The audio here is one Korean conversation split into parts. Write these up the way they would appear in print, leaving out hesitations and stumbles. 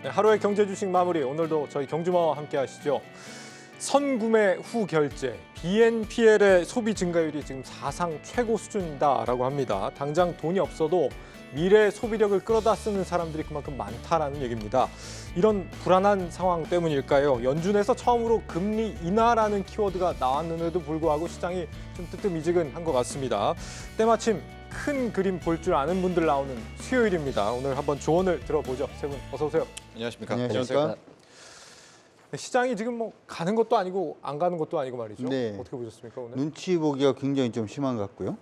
네, 하루의 경제 주식 마무리 오늘도 저희 경주마와 함께 하시죠. 선구매 후 결제, BNPL의 소비 증가율이 지금 사상 최고 수준이다라고 합니다. 당장 돈이 없어도 미래 소비력을 끌어다 쓰는 사람들이 그만큼 많다라는 얘기입니다. 이런 불안한 상황 때문일까요? 연준에서 처음으로 금리 인하라는 키워드가 나왔는데도 불구하고 시장이 좀 뜨뜻미지근한 것 같습니다. 때마침 큰 그림 볼 줄 아는 분들 나오는 수요일입니다. 오늘 한번 조언을 들어보죠. 세 분 어서 오세요. 안녕하십니까. 안녕하십니까. 시장이 지금 뭐 가는 것도 아니고 안 가는 것도 아니고 말이죠. 네. 어떻게 보셨습니까 오늘? 눈치 보기가 굉장히 좀 심한 것 같고요.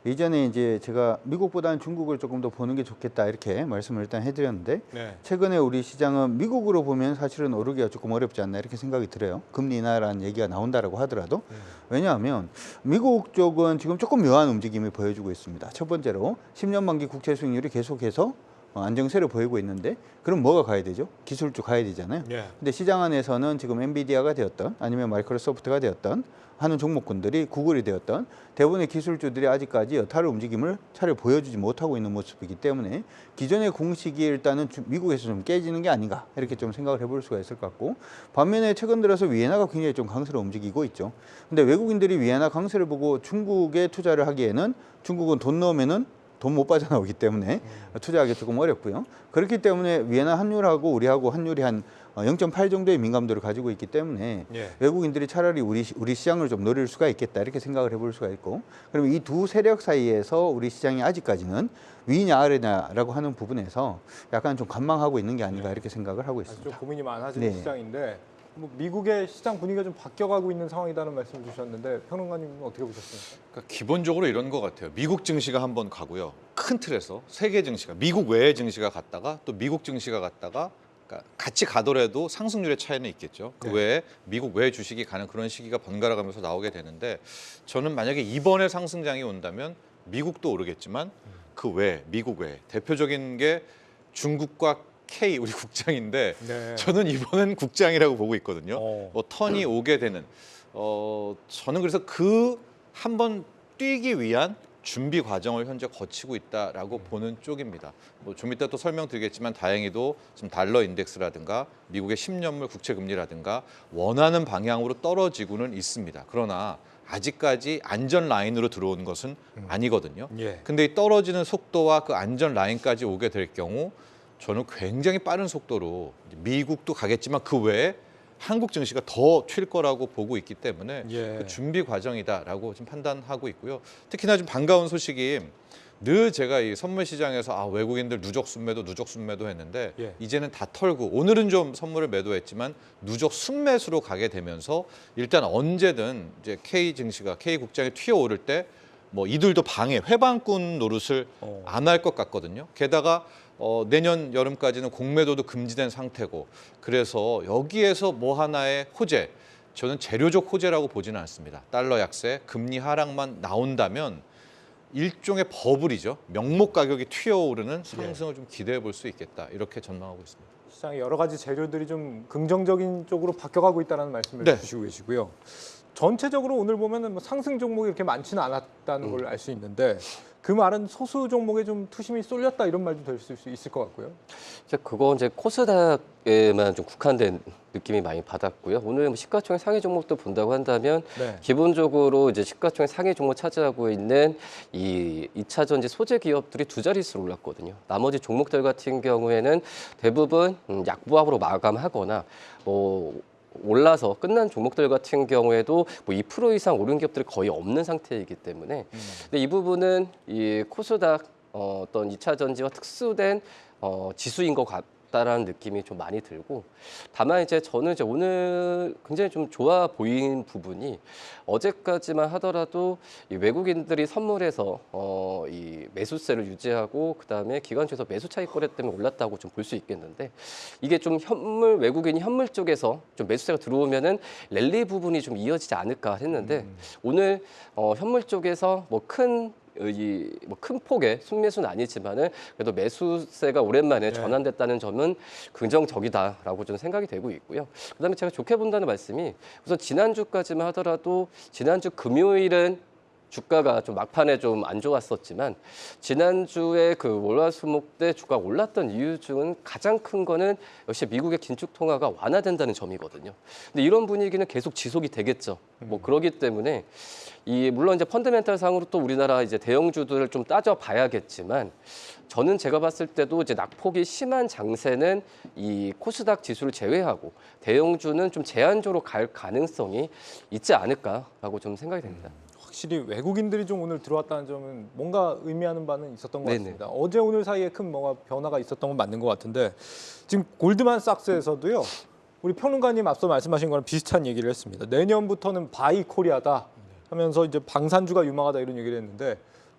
예전에 이제 제가 미국보다는 중국을 조금 더 보는 게 좋겠다 이렇게 말씀을 일단 해드렸는데 네. 최근에 우리 시장은 미국으로 보면 사실은 오르기가 조금 어렵지 않나 이렇게 생각이 들어요. 금리 인하라는 얘기가 나온다라고 하더라도 왜냐하면 미국 쪽은 지금 조금 묘한 움직임을 보여주고 있습니다. 첫 번째로 10년 만기 국채 수익률이 계속해서 안정세를 보이고 있는데 그럼 뭐가 가야 되죠? 기술주 가야 되잖아요. 예. 근데 시장 안에서는 지금 엔비디아가 되었던 아니면 마이크로소프트가 되었던 하는 종목군들이 구글이 되었던 대부분의 기술주들이 아직까지 여타를 움직임을 차를 보여주지 못하고 있는 모습이기 때문에 기존의 공식이 일단은 미국에서 좀 깨지는 게 아닌가 이렇게 좀 생각을 해볼 수가 있을 것 같고 반면에 최근 들어서 위엔화가 굉장히 좀 강세로 움직이고 있죠. 근데 외국인들이 위엔화 강세를 보고 중국에 투자를 하기에는 중국은 돈 넣으면은 돈 못 빠져나오기 때문에 투자하기 조금 어렵고요. 그렇기 때문에 위엔화 환율하고 우리하고 환율이 한 0.8 정도의 민감도를 가지고 있기 때문에 예. 외국인들이 차라리 우리 시장을 좀 노릴 수가 있겠다 이렇게 생각을 해볼 수가 있고 그러면 이 두 세력 사이에서 우리 시장이 아직까지는 위냐 아래냐라고 하는 부분에서 약간 좀 관망하고 있는 게 아닌가 이렇게 생각을 하고 아주 좀 있습니다. 고민이 많아지는 네. 시장인데 뭐 미국의 시장 분위기가 좀 바뀌어가고 있는 상황이라는 말씀 주셨는데 평론가님은 어떻게 보셨습니까? 그러니까 기본적으로 이런 것 같아요. 미국 증시가 한번 가고요. 큰 틀에서 세계 증시가 미국 외의 증시가 갔다가 또 미국 증시가 갔다가 그러니까 같이 가더라도 상승률의 차이는 있겠죠. 그 네. 외에 미국 외 주식이 가는 그런 시기가 번갈아 가면서 나오게 되는데 저는 만약에 이번에 상승장이 온다면 미국도 오르겠지만 그 외 미국 외 대표적인 게 중국과 K 우리 국장인데 네. 저는 이번엔 국장이라고 보고 있거든요. 어. 뭐 턴이 오게 되는 저는 그래서 그 한번 뛰기 위한 준비 과정을 현재 거치고 있다라고 보는 쪽입니다. 뭐 좀 이따 또 설명드리겠지만 다행히도 지금 달러 인덱스라든가 미국의 10년물 국채 금리라든가 원하는 방향으로 떨어지고는 있습니다. 그러나 아직까지 안전 라인으로 들어오는 것은 아니거든요. 예. 근데 이 떨어지는 속도와 그 안전 라인까지 오게 될 경우 저는 굉장히 빠른 속도로 미국도 가겠지만 그 외에 한국 증시가 더 튈 거라고 보고 있기 때문에 예. 그 준비 과정이다라고 지금 판단하고 있고요. 특히나 좀 반가운 소식이 늘 제가 이 선물 시장에서 외국인들 누적 순매도 했는데 예. 이제는 다 털고 오늘은 좀 선물을 매도했지만 누적 순매수로 가게 되면서 일단 언제든 이제 K 증시가 K 국장이 튀어오를 때 뭐 이들도 방해 회방꾼 노릇을 안 할 것 같거든요. 게다가 내년 여름까지는 공매도도 금지된 상태고 그래서 여기에서 뭐 하나의 호재 저는 재료적 호재라고 보지는 않습니다. 달러 약세, 금리 하락만 나온다면 일종의 버블이죠. 명목 가격이 튀어오르는 상승을 좀 기대해 볼 수 있겠다. 이렇게 전망하고 있습니다. 시장의 여러 가지 재료들이 좀 긍정적인 쪽으로 바뀌어가고 있다는 말씀을 네. 주시고 계시고요. 전체적으로 오늘 보면은 뭐 상승 종목이 이렇게 많지는 않았다는 걸 알 수 있는데 그 말은 소수 종목에 좀 투심이 쏠렸다 이런 말도 될 수 있을 것 같고요. 그건 이제 코스닥에만 좀 국한된 느낌이 많이 받았고요. 오늘 뭐 시가총액 상위 종목도 본다고 한다면 네. 기본적으로 이제 시가총액 상위 종목 차지하고 있는 이 2차 전지 소재 기업들이 두 자릿수로 올랐거든요. 나머지 종목들 같은 경우에는 대부분 약보합으로 마감하거나 올라서 끝난 종목들 같은 경우에도 뭐 2% 이상 오른 기업들이 거의 없는 상태이기 때문에 근데 이 부분은 이 코스닥 어떤 2차 전지와 특수된 지수인 것 같다라는 느낌이 좀 많이 들고 다만 이제 저는 이제 오늘 굉장히 좀 좋아 보인 부분이 어제까지만 하더라도 이 외국인들이 선물해서 이 매수세를 유지하고 그다음에 기관주에서 매수 차익거래 때문에 올랐다고 좀 볼 수 있겠는데 이게 좀 외국인이 현물 쪽에서 좀 매수세가 들어오면은 랠리 부분이 좀 이어지지 않을까 했는데 오늘 현물 쪽에서 큰 폭의 순매수는 아니지만은 그래도 매수세가 오랜만에 전환됐다는 점은 긍정적이다라고 좀 생각이 되고 있고요. 그다음에 제가 좋게 본다는 말씀이 우선 지난주까지만 하더라도 지난주 금요일은 주가가 좀 막판에 좀 안 좋았었지만 지난주에 그 월화수목 때 주가가 올랐던 이유 중 가장 큰 거는 역시 미국의 긴축 통화가 완화된다는 점이거든요. 근데 이런 분위기는 계속 지속이 되겠죠. 뭐 그러기 때문에 이 물론 이제 펀더멘탈 상으로 또 우리나라 이제 대형주들을 좀 따져봐야겠지만 저는 제가 봤을 때도 이제 낙폭이 심한 장세는 이 코스닥 지수를 제외하고 대형주는 좀 제한적으로 갈 가능성이 있지 않을까라고 좀 생각이 됩니다. 확실히 외국인들이 좀 오늘 들어왔다는 점은 뭔가 의미하는 바는 있었던 것 네네. 같습니다. 어제 오늘 사이에 큰 뭔가 변화가 있었던 건 맞는 것 같은데 지금 골드만삭스에서도요. 우리 평론가님 앞서 말씀하신 거랑 비슷한 얘기를 했습니다. 내년부터는 바이 코리아다 하면서 이제 방산주가 유망하다 이런 얘기를 했는데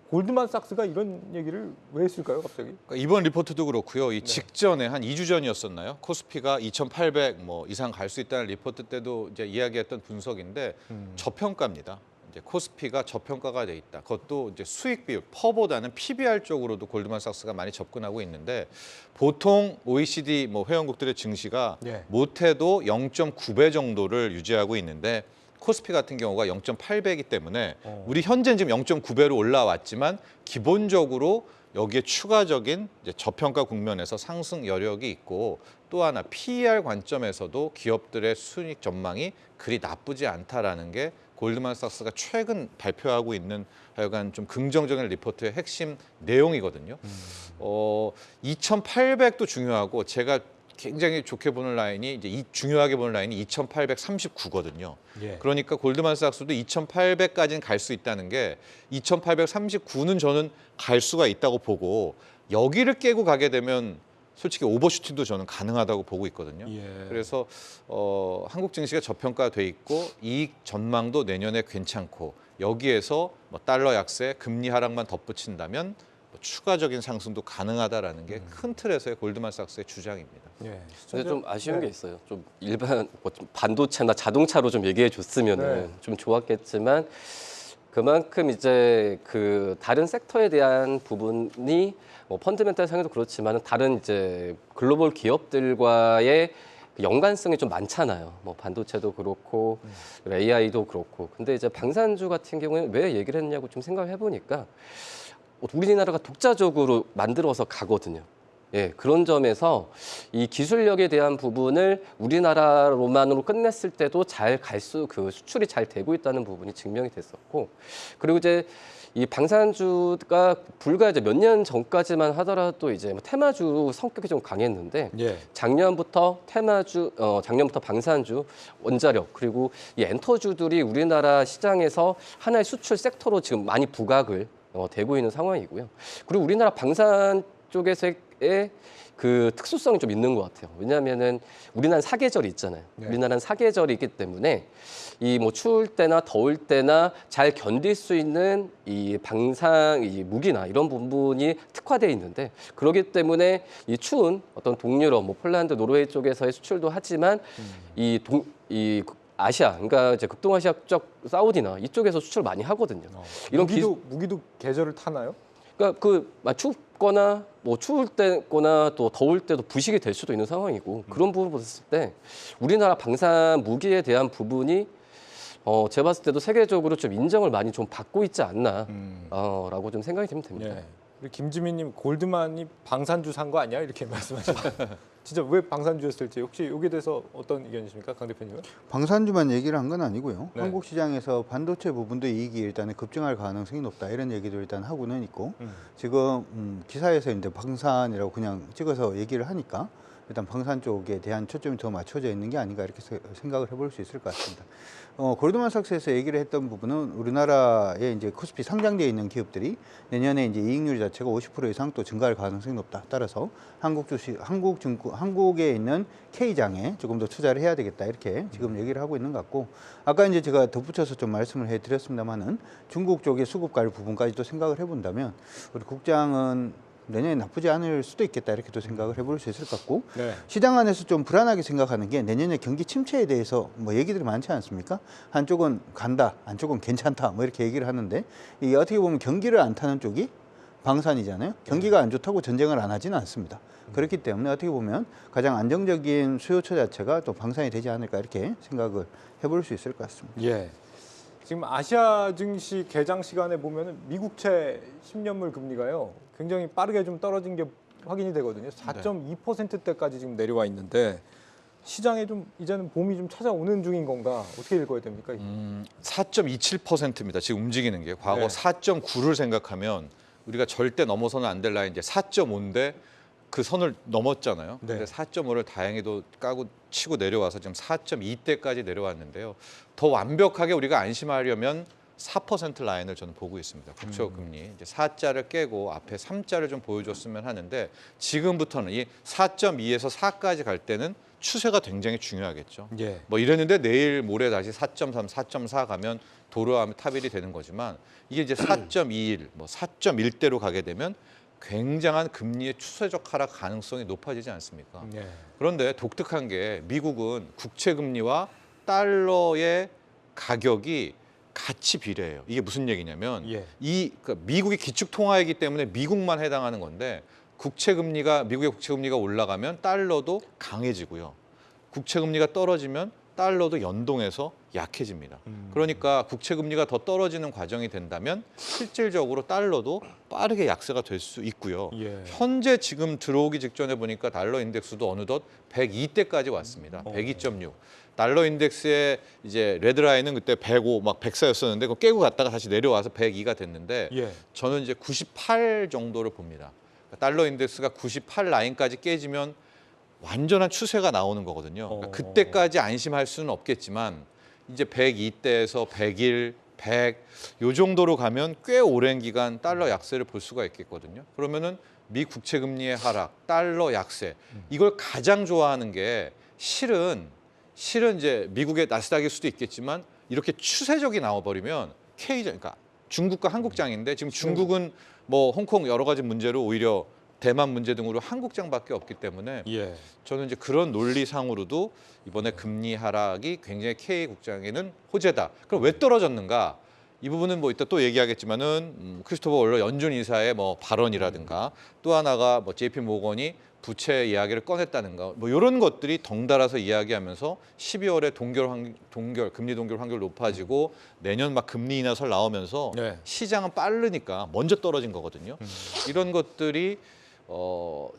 골드만삭스가 이런 얘기를 왜 했을까요, 갑자기? 그러니까 이번 리포트도 그렇고요. 이 직전에 한 2주 전이었었나요? 코스피가 2,800 뭐 이상 갈 수 있다는 리포트 때도 이제 이야기했던 분석인데 저평가입니다. 이제 코스피가 저평가가 돼 있다. 그것도 이제 수익 비율, 퍼보다는 PBR 쪽으로도 골드만삭스가 많이 접근하고 있는데 보통 OECD 뭐 회원국들의 증시가 예. 못해도 0.9배 정도를 유지하고 있는데 코스피 같은 경우가 0.8배이기 때문에 우리 현재는 지금 0.9배로 올라왔지만 기본적으로 여기에 추가적인 이제 저평가 국면에서 상승 여력이 있고 또 하나 PER 관점에서도 기업들의 수익 전망이 그리 나쁘지 않다라는 게 골드만삭스가 최근 발표하고 있는 하여간 좀 긍정적인 리포트의 핵심 내용이거든요. 2,800도 중요하고 제가 굉장히 좋게 보는 라인이 이제 중요하게 보는 라인이 2,839거든요. 예. 그러니까 골드만삭스도 2,800까지는 갈 수 있다는 게 2,839는 저는 갈 수가 있다고 보고 여기를 깨고 가게 되면 솔직히 오버슈팅도 저는 가능하다고 보고 있거든요. 예. 그래서 한국 증시가 저평가돼 있고 이익 전망도 내년에 괜찮고 여기에서 뭐 달러 약세, 금리 하락만 덧붙인다면 뭐 추가적인 상승도 가능하다라는 게 큰 틀에서의 골드만삭스의 주장입니다. 예. 근데 좀 아쉬운 네. 게 있어요. 좀 일반 뭐좀 반도체나 자동차로 좀 얘기해 줬으면은 네. 좀 좋았겠지만 그만큼 이제 그 다른 섹터에 대한 부분이 뭐 펀드멘탈 상에도 그렇지만 다른 이제 글로벌 기업들과의 그 연관성이 좀 많잖아요. 뭐 반도체도 그렇고 AI도 그렇고. 근데 이제 방산주 같은 경우에는 왜 얘기를 했냐고 좀 생각을 해보니까 우리나라가 독자적으로 만들어서 가거든요. 예, 그런 점에서 이 기술력에 대한 부분을 우리나라로만으로 끝냈을 때도 잘 그 수출이 잘 되고 있다는 부분이 증명이 됐었고, 그리고 이제 이 방산주가 불과 이제 몇 년 전까지만 하더라도 이제 뭐 테마주 성격이 좀 강했는데 예. 작년부터 작년부터 방산주, 원자력 그리고 이 엔터주들이 우리나라 시장에서 하나의 수출 섹터로 지금 많이 부각을 되고 있는 상황이고요. 그리고 우리나라 방산 쪽에서의 그 특수성이 좀 있는 것 같아요. 왜냐하면은 우리나라는 사계절이 있잖아요. 네. 우리나라는 사계절이 있기 때문에 이 뭐 추울 때나 더울 때나 잘 견딜 수 있는 이 방산, 이 무기나 이런 부분이 특화되어 있는데 그렇기 때문에 이 추운 어떤 동유럽, 뭐 폴란드, 노르웨이 쪽에서의 수출도 하지만 이 아시아, 그러니까 이제 극동아시아 쪽 사우디나 이쪽에서 수출 많이 하거든요. 이런 무기도 계절을 타나요? 그러니까 춥거나 뭐 추울 때거나 또 더울 때도 부식이 될 수도 있는 상황이고 그런 부분을 봤을 때 우리나라 방산 무기에 대한 부분이 제가 봤을 때도 세계적으로 좀 인정을 많이 좀 받고 있지 않나 라고 좀 생각이 좀 됩니다. 예. 우리 김지민님 골드만이 방산주 산 거 아니야? 이렇게 말씀하셨는데 진짜 왜 방산주였을지 혹시 여기에 대해서 어떤 의견이십니까, 강 대표님은? 방산주만 얘기를 한 건 아니고요. 네. 한국 시장에서 반도체 부분도 이익이 일단은 급증할 가능성이 높다 이런 얘기도 일단 하고는 있고 지금 기사에서 이제 방산이라고 그냥 찍어서 얘기를 하니까 일단 방산 쪽에 대한 초점이 더 맞춰져 있는 게 아닌가 이렇게 생각을 해볼 수 있을 것 같습니다. 골드만삭스에서 얘기를 했던 부분은 우리나라에 이제 코스피 상장되어 있는 기업들이 내년에 이제 이익률 자체가 50% 이상 또 증가할 가능성이 높다. 따라서 한국에 있는 K장에 조금 더 투자를 해야 되겠다 이렇게 지금 얘기를 하고 있는 것 같고 아까 이제 제가 덧붙여서 좀 말씀을 해드렸습니다만은 중국 쪽의 수급갈 부분까지도 생각을 해본다면 우리 국장은 내년에 나쁘지 않을 수도 있겠다 이렇게도 생각을 해볼 수 있을 것 같고 네. 시장 안에서 좀 불안하게 생각하는 게 내년에 경기 침체에 대해서 뭐 얘기들이 많지 않습니까? 한쪽은 간다, 한쪽은 괜찮다 뭐 이렇게 얘기를 하는데 이게 어떻게 보면 경기를 안 타는 쪽이 방산이잖아요. 경기가 안 좋다고 전쟁을 안 하지는 않습니다. 그렇기 때문에 어떻게 보면 가장 안정적인 수요처 자체가 또 방산이 되지 않을까 이렇게 생각을 해볼 수 있을 것 같습니다. 예. 지금 아시아 증시 개장 시간에 보면은 미국채 10년물 금리가요. 굉장히 빠르게 좀 떨어진 게 확인이 되거든요. 4.2%대까지 지금 내려와 있는데 시장에 좀 이제는 봄이 좀 찾아오는 중인 건가? 어떻게 읽어야 됩니까? 4.27%입니다. 지금 움직이는 게 과거 네. 4.9를 생각하면 우리가 절대 넘어서는 안 될 라인 이제 4.5인데 그 선을 넘었잖아요. 네. 근데 4.5를 다행히도 까고 치고 내려와서 지금 4.2대까지 내려왔는데요. 더 완벽하게 우리가 안심하려면 4% 라인을 저는 보고 있습니다. 국채 금리 이제 4자를 깨고 앞에 3자를 좀 보여줬으면 하는데 지금부터는 이 4.2에서 4까지 갈 때는 추세가 굉장히 중요하겠죠. 예. 뭐 이랬는데 내일 모레 다시 4.3, 4.4 가면 도로하면 타일이 되는 거지만 이게 이제 4.21, 뭐 4.1대로 가게 되면 굉장한 금리의 추세적 하락 가능성이 높아지지 않습니까? 예. 그런데 독특한 게 미국은 국채 금리와 달러의 가격이 같이 비례해요. 이게 무슨 얘기냐면 예. 그러니까 미국이 기축 통화이기 때문에 미국만 해당하는 건데 미국의 국채 금리가 올라가면 달러도 강해지고요. 국채 금리가 떨어지면 달러도 연동해서 약해집니다. 그러니까 국채 금리가 더 떨어지는 과정이 된다면 실질적으로 달러도 빠르게 약세가 될 수 있고요. 예. 현재 지금 들어오기 직전에 보니까 달러 인덱스도 어느덧 102대까지 왔습니다. 102.6. 달러 인덱스의 이제 레드라인은 그때 105, 막 104였었는데 그거 깨고 갔다가 다시 내려와서 102가 됐는데 예. 저는 이제 98 정도를 봅니다. 그러니까 달러 인덱스가 98 라인까지 깨지면 완전한 추세가 나오는 거거든요. 그러니까 그때까지 안심할 수는 없겠지만 이제 102대에서 101, 100 요 정도로 가면 꽤 오랜 기간 달러 약세를 볼 수가 있겠거든요. 그러면은 미 국채 금리의 하락, 달러 약세 이걸 가장 좋아하는 게 실은 이제 미국의 나스닥일 수도 있겠지만 이렇게 추세적이 나와버리면 K장, 그러니까 중국과 한국장인데 지금 중국은 뭐 홍콩 여러 가지 문제로 오히려 대만 문제 등으로 한국장밖에 없기 때문에 예. 저는 이제 그런 논리상으로도 이번에 금리 하락이 굉장히 K 국장에는 호재다. 그럼 왜 떨어졌는가? 이 부분은 뭐 이따 또 얘기하겠지만은 크리스토퍼 월러 연준 이사의 뭐 발언이라든가 또 하나가 뭐 JP 모건이 부채 이야기를 꺼냈다는가 뭐 이런 것들이 덩달아서 이야기하면서 12월에 금리 동결 확률 높아지고 내년 막 금리 인하설 나오면서 네. 시장은 빠르니까 먼저 떨어진 거거든요. 이런 것들이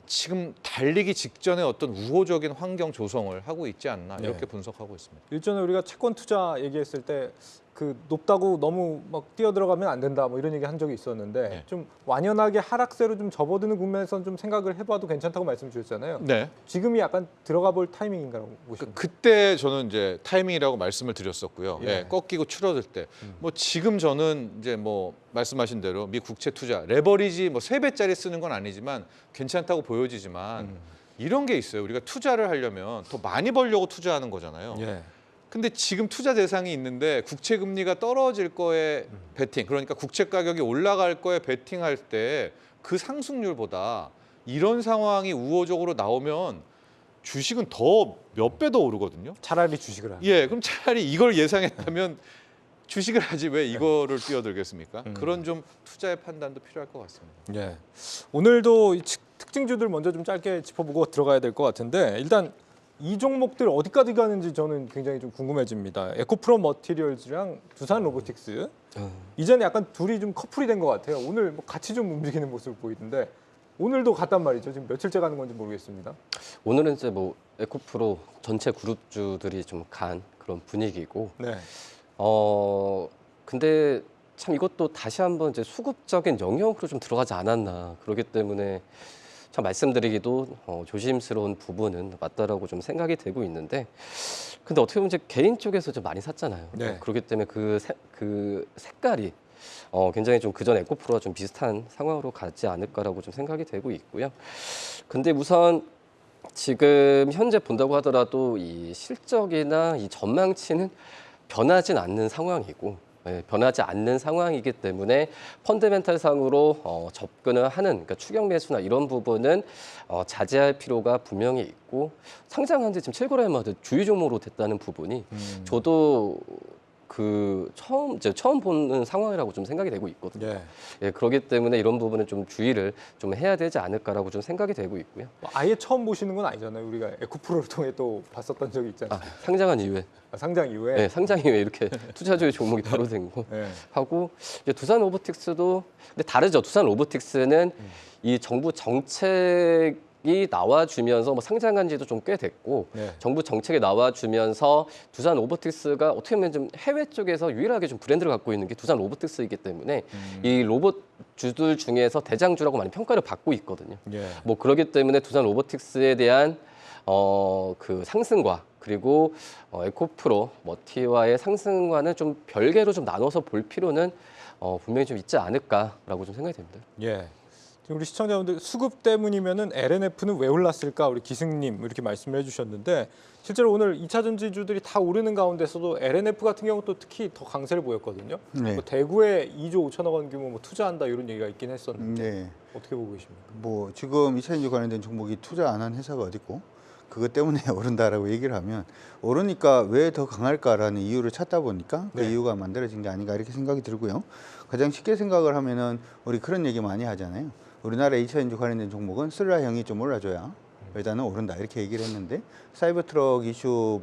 지금 달리기 직전에 어떤 우호적인 환경 조성을 하고 있지 않나 이렇게 네. 분석하고 있습니다. 일전에 우리가 채권 투자 얘기했을 때 그 높다고 너무 막 뛰어 들어가면 안 된다 뭐 이런 얘기 한 적이 있었는데 네. 좀 완연하게 하락세로 좀 접어드는 국면에서 좀 생각을 해봐도 괜찮다고 말씀 주셨잖아요. 네. 지금이 약간 들어가 볼 타이밍인가라고 보십니까? 그때 저는 이제 타이밍이라고 말씀을 드렸었고요. 예. 예, 꺾이고 추러들 때. 뭐 지금 저는 이제 뭐 말씀하신 대로 미 국채 투자 레버리지 뭐 3배짜리 쓰는 건 아니지만 괜찮다고 보여지지만 이런 게 있어요. 우리가 투자를 하려면 더 많이 벌려고 투자하는 거잖아요. 예. 근데 지금 투자 대상이 있는데 국채 금리가 떨어질 거에 베팅, 그러니까 국채 가격이 올라갈 거에 베팅할 때 그 상승률보다 이런 상황이 우호적으로 나오면 주식은 더 몇 배 더 오르거든요. 차라리 주식을 하는. 예, 그럼 차라리 이걸 예상했다면 주식을 하지 왜 이거를 뛰어들겠습니까? 그런 좀 투자의 판단도 필요할 것 같습니다. 예. 오늘도 이 특징주들 먼저 좀 짧게 짚어보고 들어가야 될 것 같은데 일단 이 종목들 어디까지 가는지 저는 굉장히 좀 궁금해집니다. 에코프로 머티리얼즈랑 두산 로보틱스. 이제는 약간 둘이 좀 커플이 된 것 같아요. 오늘 뭐 같이 좀 움직이는 모습을 보이던데 오늘도 갔단 말이죠. 지금 며칠째 가는 건지 모르겠습니다. 오늘은 이제 뭐 에코프로 전체 그룹주들이 좀 간 그런 분위기고 네. 근데 참 이것도 다시 한번 이제 수급적인 영역으로 좀 들어가지 않았나 그렇기 때문에 참 말씀드리기도 조심스러운 부분은 맞다라고 좀 생각이 되고 있는데 근데 어떻게 보면 이제 개인 쪽에서 좀 많이 샀잖아요. 네. 그렇기 때문에 그 색깔이 굉장히 좀 그전 에코프로와 좀 비슷한 상황으로 가지 않을까라고 좀 생각이 되고 있고요. 근데 우선 지금 현재 본다고 하더라도 이 실적이나 이 전망치는 변하진 않는 상황이고 변하지 않는 상황이기 때문에 펀더멘탈 상으로 접근을 하는 그러니까 추격 매수나 이런 부분은 자제할 필요가 분명히 있고 상장한 지 지금 7개월 만에 주요 종목으로 됐다는 부분이 저도 처음 보는 상황이라고 좀 생각이 되고 있거든요. 예. 예, 그렇기 때문에 이런 부분은 좀 주의를 좀 해야 되지 않을까라고 좀 생각이 되고 있고요. 뭐 아예 처음 보시는 건 아니잖아요. 우리가 에코프로를 통해 또 봤었던 적이 있잖아요. 상장한 이후에, 상장 이후에. 네, 상장 이후에 이렇게 투자주의 종목이 바로 된 거. 예. 하고 이제 두산 로보틱스도 근데 다르죠. 두산 로보틱스는 이 정부 정책이 나와주면서 뭐 상장한 지도 좀 꽤 됐고 네. 정부 정책이 나와주면서 두산 로보틱스가 어떻게 보면 좀 해외 쪽에서 유일하게 좀 브랜드를 갖고 있는 게 두산 로보틱스이기 때문에 이 로봇주들 중에서 대장주라고 많이 평가를 받고 있거든요. 예. 뭐 그렇기 때문에 두산 로보틱스에 대한 그 상승과 그리고 에코프로 머티와의 상승과는 좀 별개로 좀 나눠서 볼 필요는 분명히 좀 있지 않을까라고 좀 생각이 됩니다. 예. 지금 우리 시청자분들 수급 때문이면은 LNF는 왜 올랐을까? 우리 기승님 이렇게 말씀을 해주셨는데 실제로 오늘 2차 전지주들이 다 오르는 가운데서도 LNF 같은 경우 또 특히 더 강세를 보였거든요. 네. 뭐 대구에 2조 5천억 원 규모 뭐 투자한다 이런 얘기가 있긴 했었는데 네. 어떻게 보고 계십니까? 뭐 지금 2차전지 관련된 종목이 투자 안 한 회사가 어디 있고 그것 때문에 오른다라고 얘기를 하면 오르니까 왜 더 강할까라는 이유를 찾다 보니까 그 네. 이유가 만들어진 게 아닌가 이렇게 생각이 들고요. 가장 쉽게 생각을 하면은 우리 그런 얘기 많이 하잖아요. 우리나라 2차전지 관련된 종목은 슬라형이 좀 올라줘야 일단은 오른다 이렇게 얘기를 했는데 사이버 트럭 이슈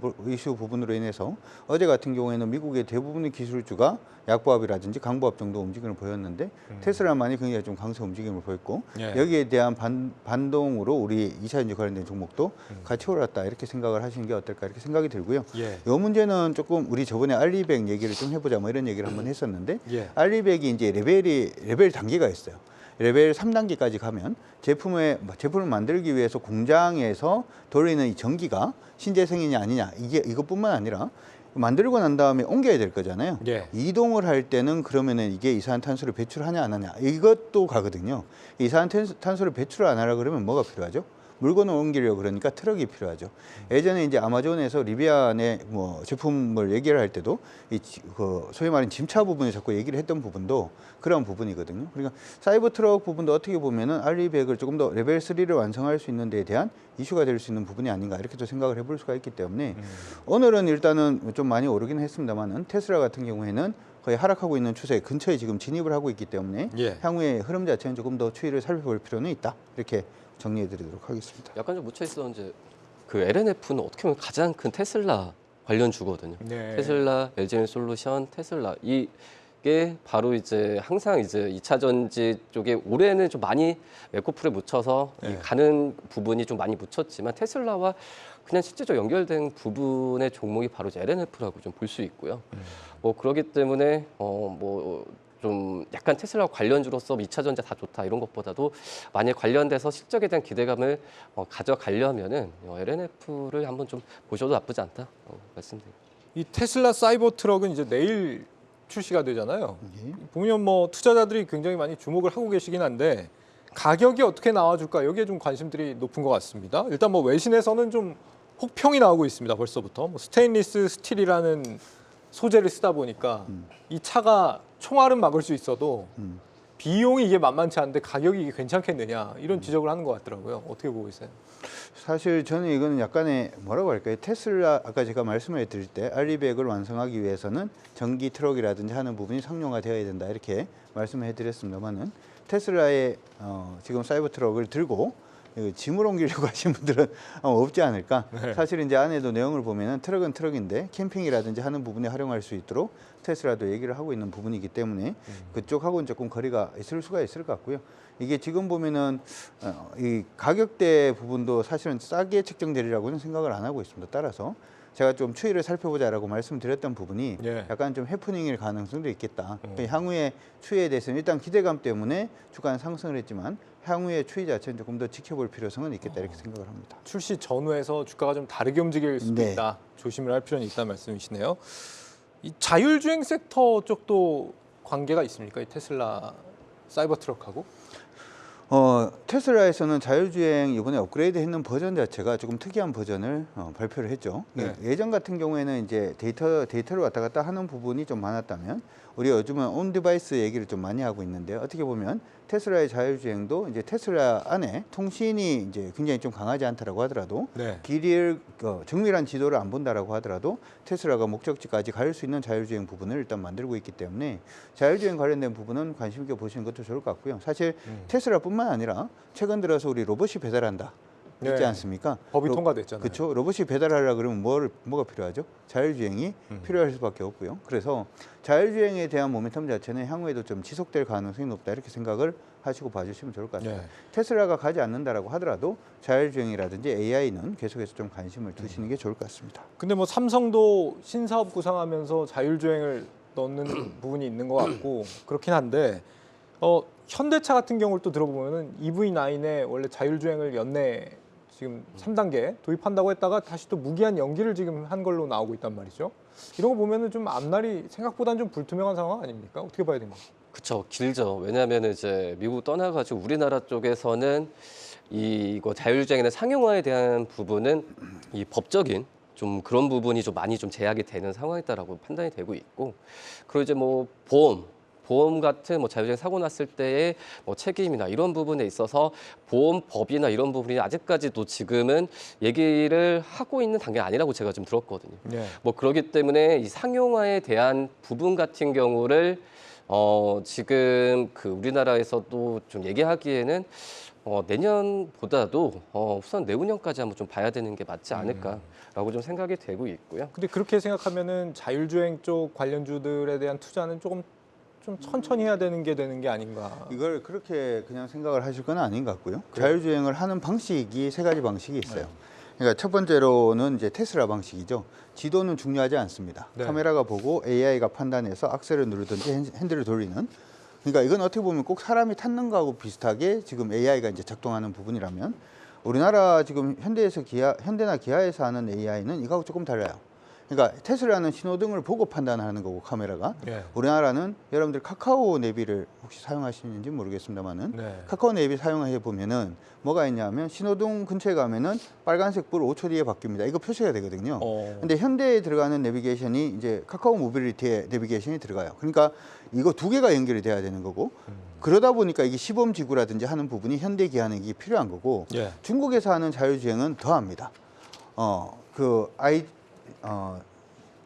부분으로 인해서 어제 같은 경우에는 미국의 대부분의 기술주가 약보합이라든지 강보합 정도 움직임을 보였는데 테슬라만이 굉장히 좀 강세 움직임을 보였고 예. 여기에 대한 반동으로 우리 2차전지 관련된 종목도 같이 올랐다 이렇게 생각을 하시는 게 어떨까 이렇게 생각이 들고요. 예. 이 문제는 조금 우리 저번에 알리백 얘기를 좀 해보자 뭐 이런 얘기를 한번 했었는데 예. 알리백이 이제 레벨 단계가 있어요. 레벨 3단계까지 가면 제품을 만들기 위해서 공장에서 돌리는 이 전기가 신재생이냐 아니냐 이것뿐만 아니라 만들고 난 다음에 옮겨야 될 거잖아요. 예. 이동을 할 때는 그러면은 이게 이산화탄소를 배출하냐 안 하냐 이것도 가거든요. 이산화탄소를 배출 안 하려 그러면 뭐가 필요하죠? 물건을 옮기려고 그러니까 트럭이 필요하죠. 예전에 이제 아마존에서 리비안의 뭐 제품을 얘기를 할 때도 그 소위 말하는 짐차 부분을 자꾸 얘기를 했던 부분도 그런 부분이거든요. 그러니까 사이버 트럭 부분도 어떻게 보면은 알리백을 조금 더 레벨 3를 완성할 수 있는 데에 대한 이슈가 될 수 있는 부분이 아닌가 이렇게 또 생각을 해볼 수가 있기 때문에 오늘은 일단은 좀 많이 오르긴 했습니다만은 테슬라 같은 경우에는 거의 하락하고 있는 추세 근처에 지금 진입을 하고 있기 때문에 예. 향후의 흐름 자체는 조금 더 추이를 살펴볼 필요는 있다 이렇게 정리해드리도록 하겠습니다. 약간 좀 묻혀 있었는데 그 LNF는 어떻게 보면 가장 큰 테슬라 관련 주거든요. 네. 테슬라, LG에너솔루션, 테슬라 이게 바로 이제 항상 이제 2차 전지 쪽에 올해는 좀 많이 에코프로에 묻혀서 이 네. 가는 부분이 좀 많이 묻혔지만 테슬라와 그냥 실제적으로 연결된 부분의 종목이 바로 이제 LNF라고 좀 볼 수 있고요. 뭐 그렇기 때문에 좀 약간 테슬라 관련주로서 2차 전지 다 좋다 이런 것보다도 만약 관련돼서 실적에 대한 기대감을 가져가려면은 LNF를 한번 좀 보셔도 나쁘지 않다 말씀드립니다. 이 테슬라 사이버 트럭은 이제 내일 출시가 되잖아요. 예. 보면 뭐 투자자들이 굉장히 많이 주목을 하고 계시긴 한데 가격이 어떻게 나와줄까 여기에 좀 관심들이 높은 것 같습니다. 일단 뭐 외신에서는 좀 혹평이 나오고 있습니다. 벌써부터 뭐 스테인리스 스틸이라는 소재를 쓰다 보니까 이 차가 총알은 막을 수 있어도 비용이 이게 만만치 않은데 가격이 이게 괜찮겠느냐 이런 지적을 하는 것 같더라고요. 어떻게 보고 있어요? 사실 저는 이거는 약간의 뭐라고 할까요? 테슬라 아까 제가 말씀을 드릴 때 알리백을 완성하기 위해서는 전기 트럭이라든지 하는 부분이 상용화되어야 된다 이렇게 말씀을 해드렸습니다만은 테슬라의 지금 사이버 트럭을 들고 짐을 옮기려고 하신 분들은 없지 않을까. 네. 사실 이제 안에도 내용을 보면은 트럭은 트럭인데 캠핑이라든지 하는 부분에 활용할 수 있도록 테슬라도 얘기를 하고 있는 부분이기 때문에 그쪽하고는 조금 거리가 있을 수가 있을 것 같고요. 이게 지금 보면은 이 가격대 부분도 사실은 싸게 책정되리라고는 생각을 안 하고 있습니다. 따라서 제가 좀 추이를 살펴보자라고 말씀드렸던 부분이 예. 약간 좀 해프닝일 가능성도 있겠다. 향후의 추이에 대해서는 일단 기대감 때문에 주가는 상승을 했지만 향후의 추이 자체는 조금 더 지켜볼 필요성은 있겠다 이렇게 생각을 합니다. 출시 전후에서 주가가 좀 다르게 움직일 수도 네. 있다. 조심을 할 필요는 있다는 말씀이시네요. 이 자율주행 섹터 쪽도 관계가 있습니까? 이 테슬라 사이버 트럭하고? 테슬라에서는 자율주행 이번에 업그레이드 했는 버전 자체가 조금 특이한 버전을 발표를 했죠. 네. 예전 같은 경우에는 이제 데이터를 왔다 갔다 하는 부분이 좀 많았다면 우리가 요즘은 온 디바이스 얘기를 좀 많이 하고 있는데 어떻게 보면 테슬라의 자율주행도 이제 테슬라 안에 통신이 이제 굉장히 좀 강하지 않다라고 하더라도 네. 길이를 정밀한 지도를 안 본다라고 하더라도 테슬라가 목적지까지 갈 수 있는 자율주행 부분을 일단 만들고 있기 때문에 자율주행 관련된 부분은 관심 있게 보시는 것도 좋을 것 같고요. 사실 테슬라뿐만 아니라 최근 들어서 우리 로봇이 배달한다. 있지 네. 않습니까? 법이 통과됐잖아요. 그렇죠. 로봇이 배달하려고 그러면 뭐가 필요하죠? 자율주행이 필요할 수밖에 없고요. 그래서 자율주행에 대한 모멘텀 자체는 향후에도 좀 지속될 가능성이 높다 이렇게 생각을 하시고 봐주시면 좋을 것 같습니다. 네. 테슬라가 가지 않는다라고 하더라도 자율주행이라든지 AI는 계속해서 좀 관심을 두시는 게 좋을 것 같습니다. 근데 뭐 삼성도 신사업 구상하면서 자율주행을 넣는 부분이 있는 것 같고 그렇긴 한데 현대차 같은 경우를 또 들어보면은 EV9에 원래 자율주행을 연내 지금 3단계 도입한다고 했다가 다시 또 무기한 연기를 지금 한 걸로 나오고 있단 말이죠. 이런 거 보면은 좀 앞날이 생각보다는 좀 불투명한 상황 아닙니까? 어떻게 봐야 됩니까? 그쵸, 길죠. 왜냐하면 이제 미국 떠나가지고 우리나라 쪽에서는 이거 자율주행이나 상용화에 대한 부분은 이 법적인 좀 그런 부분이 좀 많이 좀 제약이 되는 상황이다라고 판단이 되고 있고, 그리고 이제 뭐 보험 같은 뭐 자율주행 사고 났을 때의 뭐 책임이나 이런 부분에 있어서 보험법이나 이런 부분이 아직까지도 지금은 얘기를 하고 있는 단계가 아니라고 제가 좀 들었거든요. 네. 뭐 그렇기 때문에 이 상용화에 대한 부분 같은 경우를 지금 그 우리나라에서도 좀 얘기하기에는 내년보다도 우선 내후년까지 한번 좀 봐야 되는 게 맞지 않을까라고 좀 생각이 되고 있고요. 근데 그렇게 생각하면은 자율주행 쪽 관련주들에 대한 투자는 조금 좀 천천히 해야 되는 게 아닌가. 이걸 그렇게 그냥 생각을 하실 건 아닌 것 같고요. 자율주행을 하는 방식이 세 가지 방식이 있어요. 그러니까 첫 번째로는 이제 테슬라 방식이죠. 지도는 중요하지 않습니다. 네. 카메라가 보고 AI가 판단해서 악셀을 누르든지 핸들을 돌리는. 그러니까 이건 어떻게 보면 꼭 사람이 탔는 거하고 비슷하게 지금 AI가 이제 작동하는 부분이라면 우리나라 지금 현대나 기아에서 하는 AI는 이거하고 조금 달라요. 그러니까 테슬라는 신호등을 보고 판단하는 거고 카메라가 네. 우리나라는 여러분들 카카오 내비를 혹시 사용하시는지 모르겠습니다만은 네. 카카오 내비 사용해 보면은 뭐가 있냐면 신호등 근처에 가면은 빨간색 불 5초 뒤에 바뀝니다. 이거 표시가 되거든요. 근데 현대에 들어가는 내비게이션이 이제 카카오 모빌리티의 내비게이션이 들어가요. 그러니까 이거 두 개가 연결이 돼야 되는 거고 그러다 보니까 이게 시범 지구라든지 하는 부분이 현대 기아는 이게 필요한 거고 예. 중국에서 하는 자율주행은 더 합니다.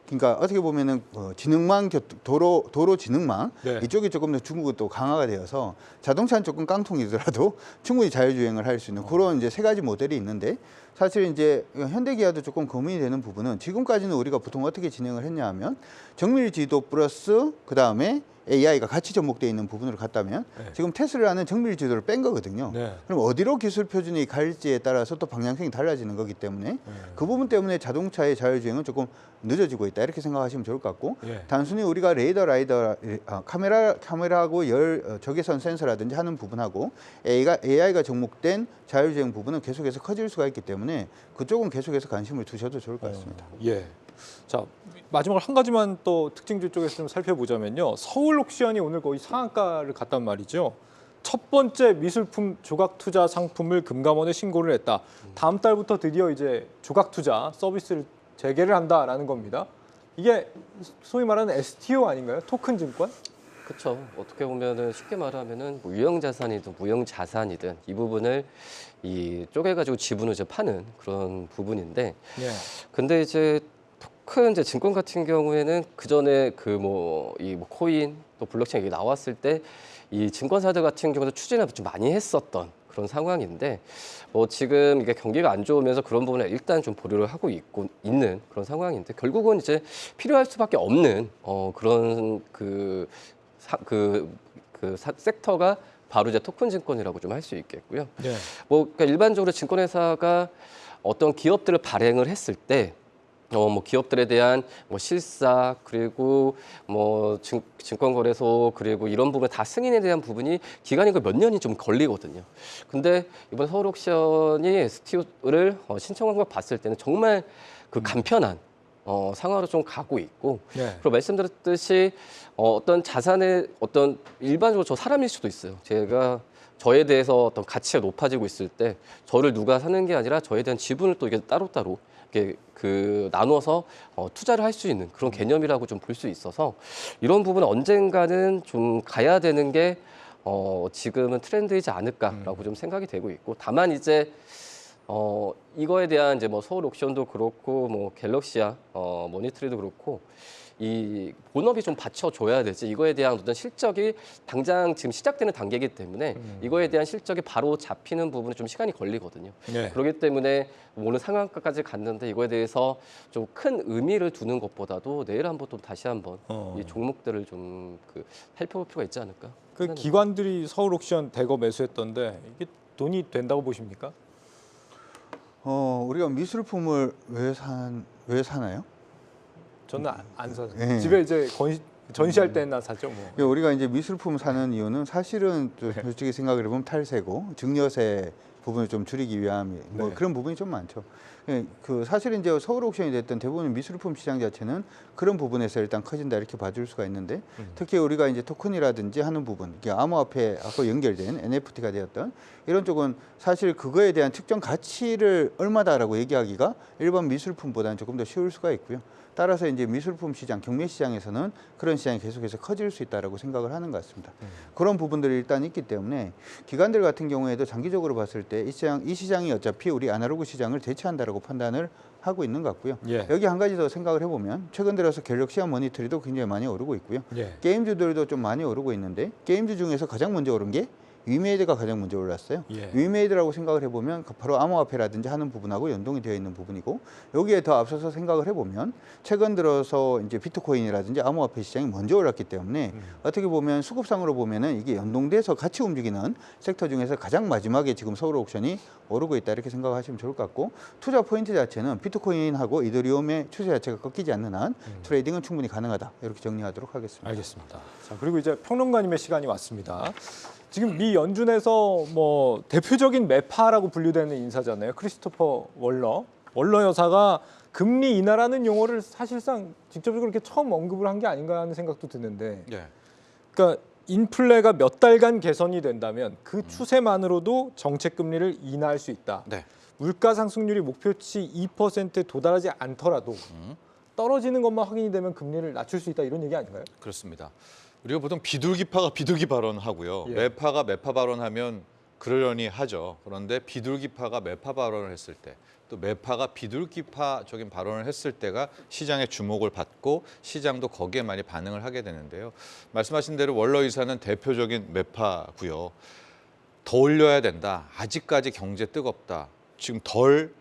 그러니까 어떻게 보면은 지능망 도로 지능망 네. 이쪽이 조금 더 중국은 또 강화가 되어서 자동차는 조금 깡통이더라도 충분히 자율주행을 할 수 있는 그런 이제 세 가지 모델이 있는데 사실 이제 현대기아도 조금 고민이 되는 부분은 지금까지는 우리가 보통 어떻게 진행을 했냐 하면 정밀 지도 플러스 그 다음에 AI가 같이 접목되어 있는 부분으로 갔다면 네. 지금 테슬라는 정밀 지도를 뺀 거거든요. 네. 그럼 어디로 기술 표준이 갈지에 따라서 또 방향성이 달라지는 거기 때문에 그 부분 때문에 자동차의 자율주행은 조금 늦어지고 있다 이렇게 생각하시면 좋을 것 같고 예. 단순히 우리가 레이더 카메라하고 적외선 센서라든지 하는 부분하고 AI가 접목된 자율주행 부분은 계속해서 커질 수가 있기 때문에 그쪽은 계속해서 관심을 두셔도 좋을 것 같습니다. 예. 자, 마지막으로 한 가지만 또 특징주 쪽에서 좀 살펴보자면요. 서울 옥시언이 오늘 거의 상한가를 갔단 말이죠. 첫 번째 미술품 조각 투자 상품을 금감원에 신고를 했다. 다음 달부터 드디어 이제 조각 투자 서비스를 재개를 한다라는 겁니다. 이게 소위 말하는 STO 아닌가요? 토큰 증권? 그렇죠. 어떻게 보면은 쉽게 말하면은 뭐 유형 자산이든 무형 자산이든 이 부분을 이 쪼개가지고 지분을 이제 파는 그런 부분인데, 예. 근데 이제 토큰 이제 증권 같은 경우에는 그 전에 코인 또 블록체인 이게 나왔을 때 이 증권사들 같은 경우도 추진을 좀 많이 했었던 그런 상황인데, 뭐 지금 이게 경기가 안 좋으면서 그런 부분을 일단 좀 보류를 하고 있는 그런 상황인데, 결국은 이제 필요할 수밖에 없는 그런 섹터가 바로 이제 토큰 증권이라고 좀 할 수 있겠고요. 예. 뭐 그러니까 일반적으로 증권회사가 어떤 기업들을 발행을 했을 때 뭐 기업들에 대한 뭐 실사 그리고 뭐 증권거래소 그리고 이런 부분 다 승인에 대한 부분이 기간이 몇 년이 좀 걸리거든요. 근데 이번 서울옥션이 STO를 신청한 걸 봤을 때는 정말 그 간편한 상황으로 좀 가고 있고, 예. 그리고 말씀드렸듯이 어떤 자산의 어떤 일반적으로 저 사람일 수도 있어요. 제가 저에 대해서 어떤 가치가 높아지고 있을 때 저를 누가 사는 게 아니라 저에 대한 지분을 또 이게 따로따로 이렇게 나눠서 투자를 할 수 있는 그런 개념이라고 좀 볼 수 있어서 이런 부분은 언젠가는 좀 가야 되는 게 지금은 트렌드이지 않을까라고 좀 생각이 되고 있고 다만 이제 이거에 대한 이제 뭐 서울 옥션도 그렇고 뭐 갤럭시아 머니트리도 그렇고 이 본업이 좀 받쳐줘야 되지 이거에 대한 어떤 실적이 당장 지금 시작되는 단계이기 때문에 이거에 대한 실적이 바로 잡히는 부분에 좀 시간이 걸리거든요. 네. 그렇기 때문에 오늘 상한가까지 갔는데 이거에 대해서 좀 큰 의미를 두는 것보다도 내일 한번 또 다시 한번 이 종목들을 좀 살펴볼 필요가 있지 않을까? 그 기관들이 서울 옥션 대거 매수했던데 이게 돈이 된다고 보십니까? 우리가 미술품을 왜 사나요? 저는 안 사서 네. 집에 이제 전시할 때나 사죠. 뭐. 우리가 이제 미술품 사는 이유는 사실은 또 솔직히 생각을 해보면 탈세고 증여세 부분을 좀 줄이기 위함 뭐 네. 그런 부분이 좀 많죠. 사실은 이제 서울 옥션이 됐던 대부분 미술품 시장 자체는 그런 부분에서 일단 커진다 이렇게 봐줄 수가 있는데 특히 우리가 이제 토큰이라든지 하는 부분, 이게 암호화폐하고 연결된 NFT가 되었던 이런 쪽은 사실 그거에 대한 특정 가치를 얼마다라고 얘기하기가 일반 미술품보다는 조금 더 쉬울 수가 있고요. 따라서 이제 미술품 시장, 경매 시장에서는 그런 시장이 계속해서 커질 수 있다라고 생각을 하는 것 같습니다. 그런 부분들이 일단 있기 때문에 기관들 같은 경우에도 장기적으로 봤을 때 이 시장이 어차피 우리 아날로그 시장을 대체한다라고 판단을 하고 있는 것 같고요. 예. 여기 한 가지 더 생각을 해보면 최근 들어서 갤럭시와 머니터리도 굉장히 많이 오르고 있고요. 예. 게임주들도 좀 많이 오르고 있는데 게임주 중에서 가장 먼저 오른 게 위메이드가 가장 먼저 올랐어요. 예. 위메이드라고 생각을 해보면 바로 암호화폐라든지 하는 부분하고 연동이 되어 있는 부분이고 여기에 더 앞서서 생각을 해보면 최근 들어서 이제 비트코인이라든지 암호화폐 시장이 먼저 올랐기 때문에 어떻게 보면 수급상으로 보면은 이게 연동돼서 같이 움직이는 섹터 중에서 가장 마지막에 지금 서울 옥션이 오르고 있다 이렇게 생각하시면 좋을 것 같고 투자 포인트 자체는 비트코인하고 이더리움의 추세 자체가 꺾이지 않는 한 트레이딩은 충분히 가능하다 이렇게 정리하도록 하겠습니다. 알겠습니다. 자, 그리고 이제 평론가님의 시간이 왔습니다. 지금 미 연준에서 뭐 대표적인 매파라고 분류되는 인사잖아요. 크리스토퍼 월러 여사가 금리 인하라는 용어를 사실상 직접적으로 이렇게 처음 언급을 한 게 아닌가 하는 생각도 드는데, 예. 그러니까 인플레가 몇 달간 개선이 된다면 그 추세만으로도 정책 금리를 인하할 수 있다. 네. 물가 상승률이 목표치 2%에 도달하지 않더라도 떨어지는 것만 확인이 되면 금리를 낮출 수 있다 이런 얘기 아닌가요? 그렇습니다. 우리가 보통 비둘기파가 비둘기 발언하고요. 예. 매파가 매파 발언하면 그러려니 하죠. 그런데 비둘기파가 매파 발언을 했을 때, 또 매파가 비둘기파적인 발언을 했을 때가 시장의 주목을 받고 시장도 거기에 많이 반응을 하게 되는데요. 말씀하신 대로 월러 이사는 대표적인 매파고요. 더 올려야 된다. 아직까지 경제 뜨겁다. 지금 덜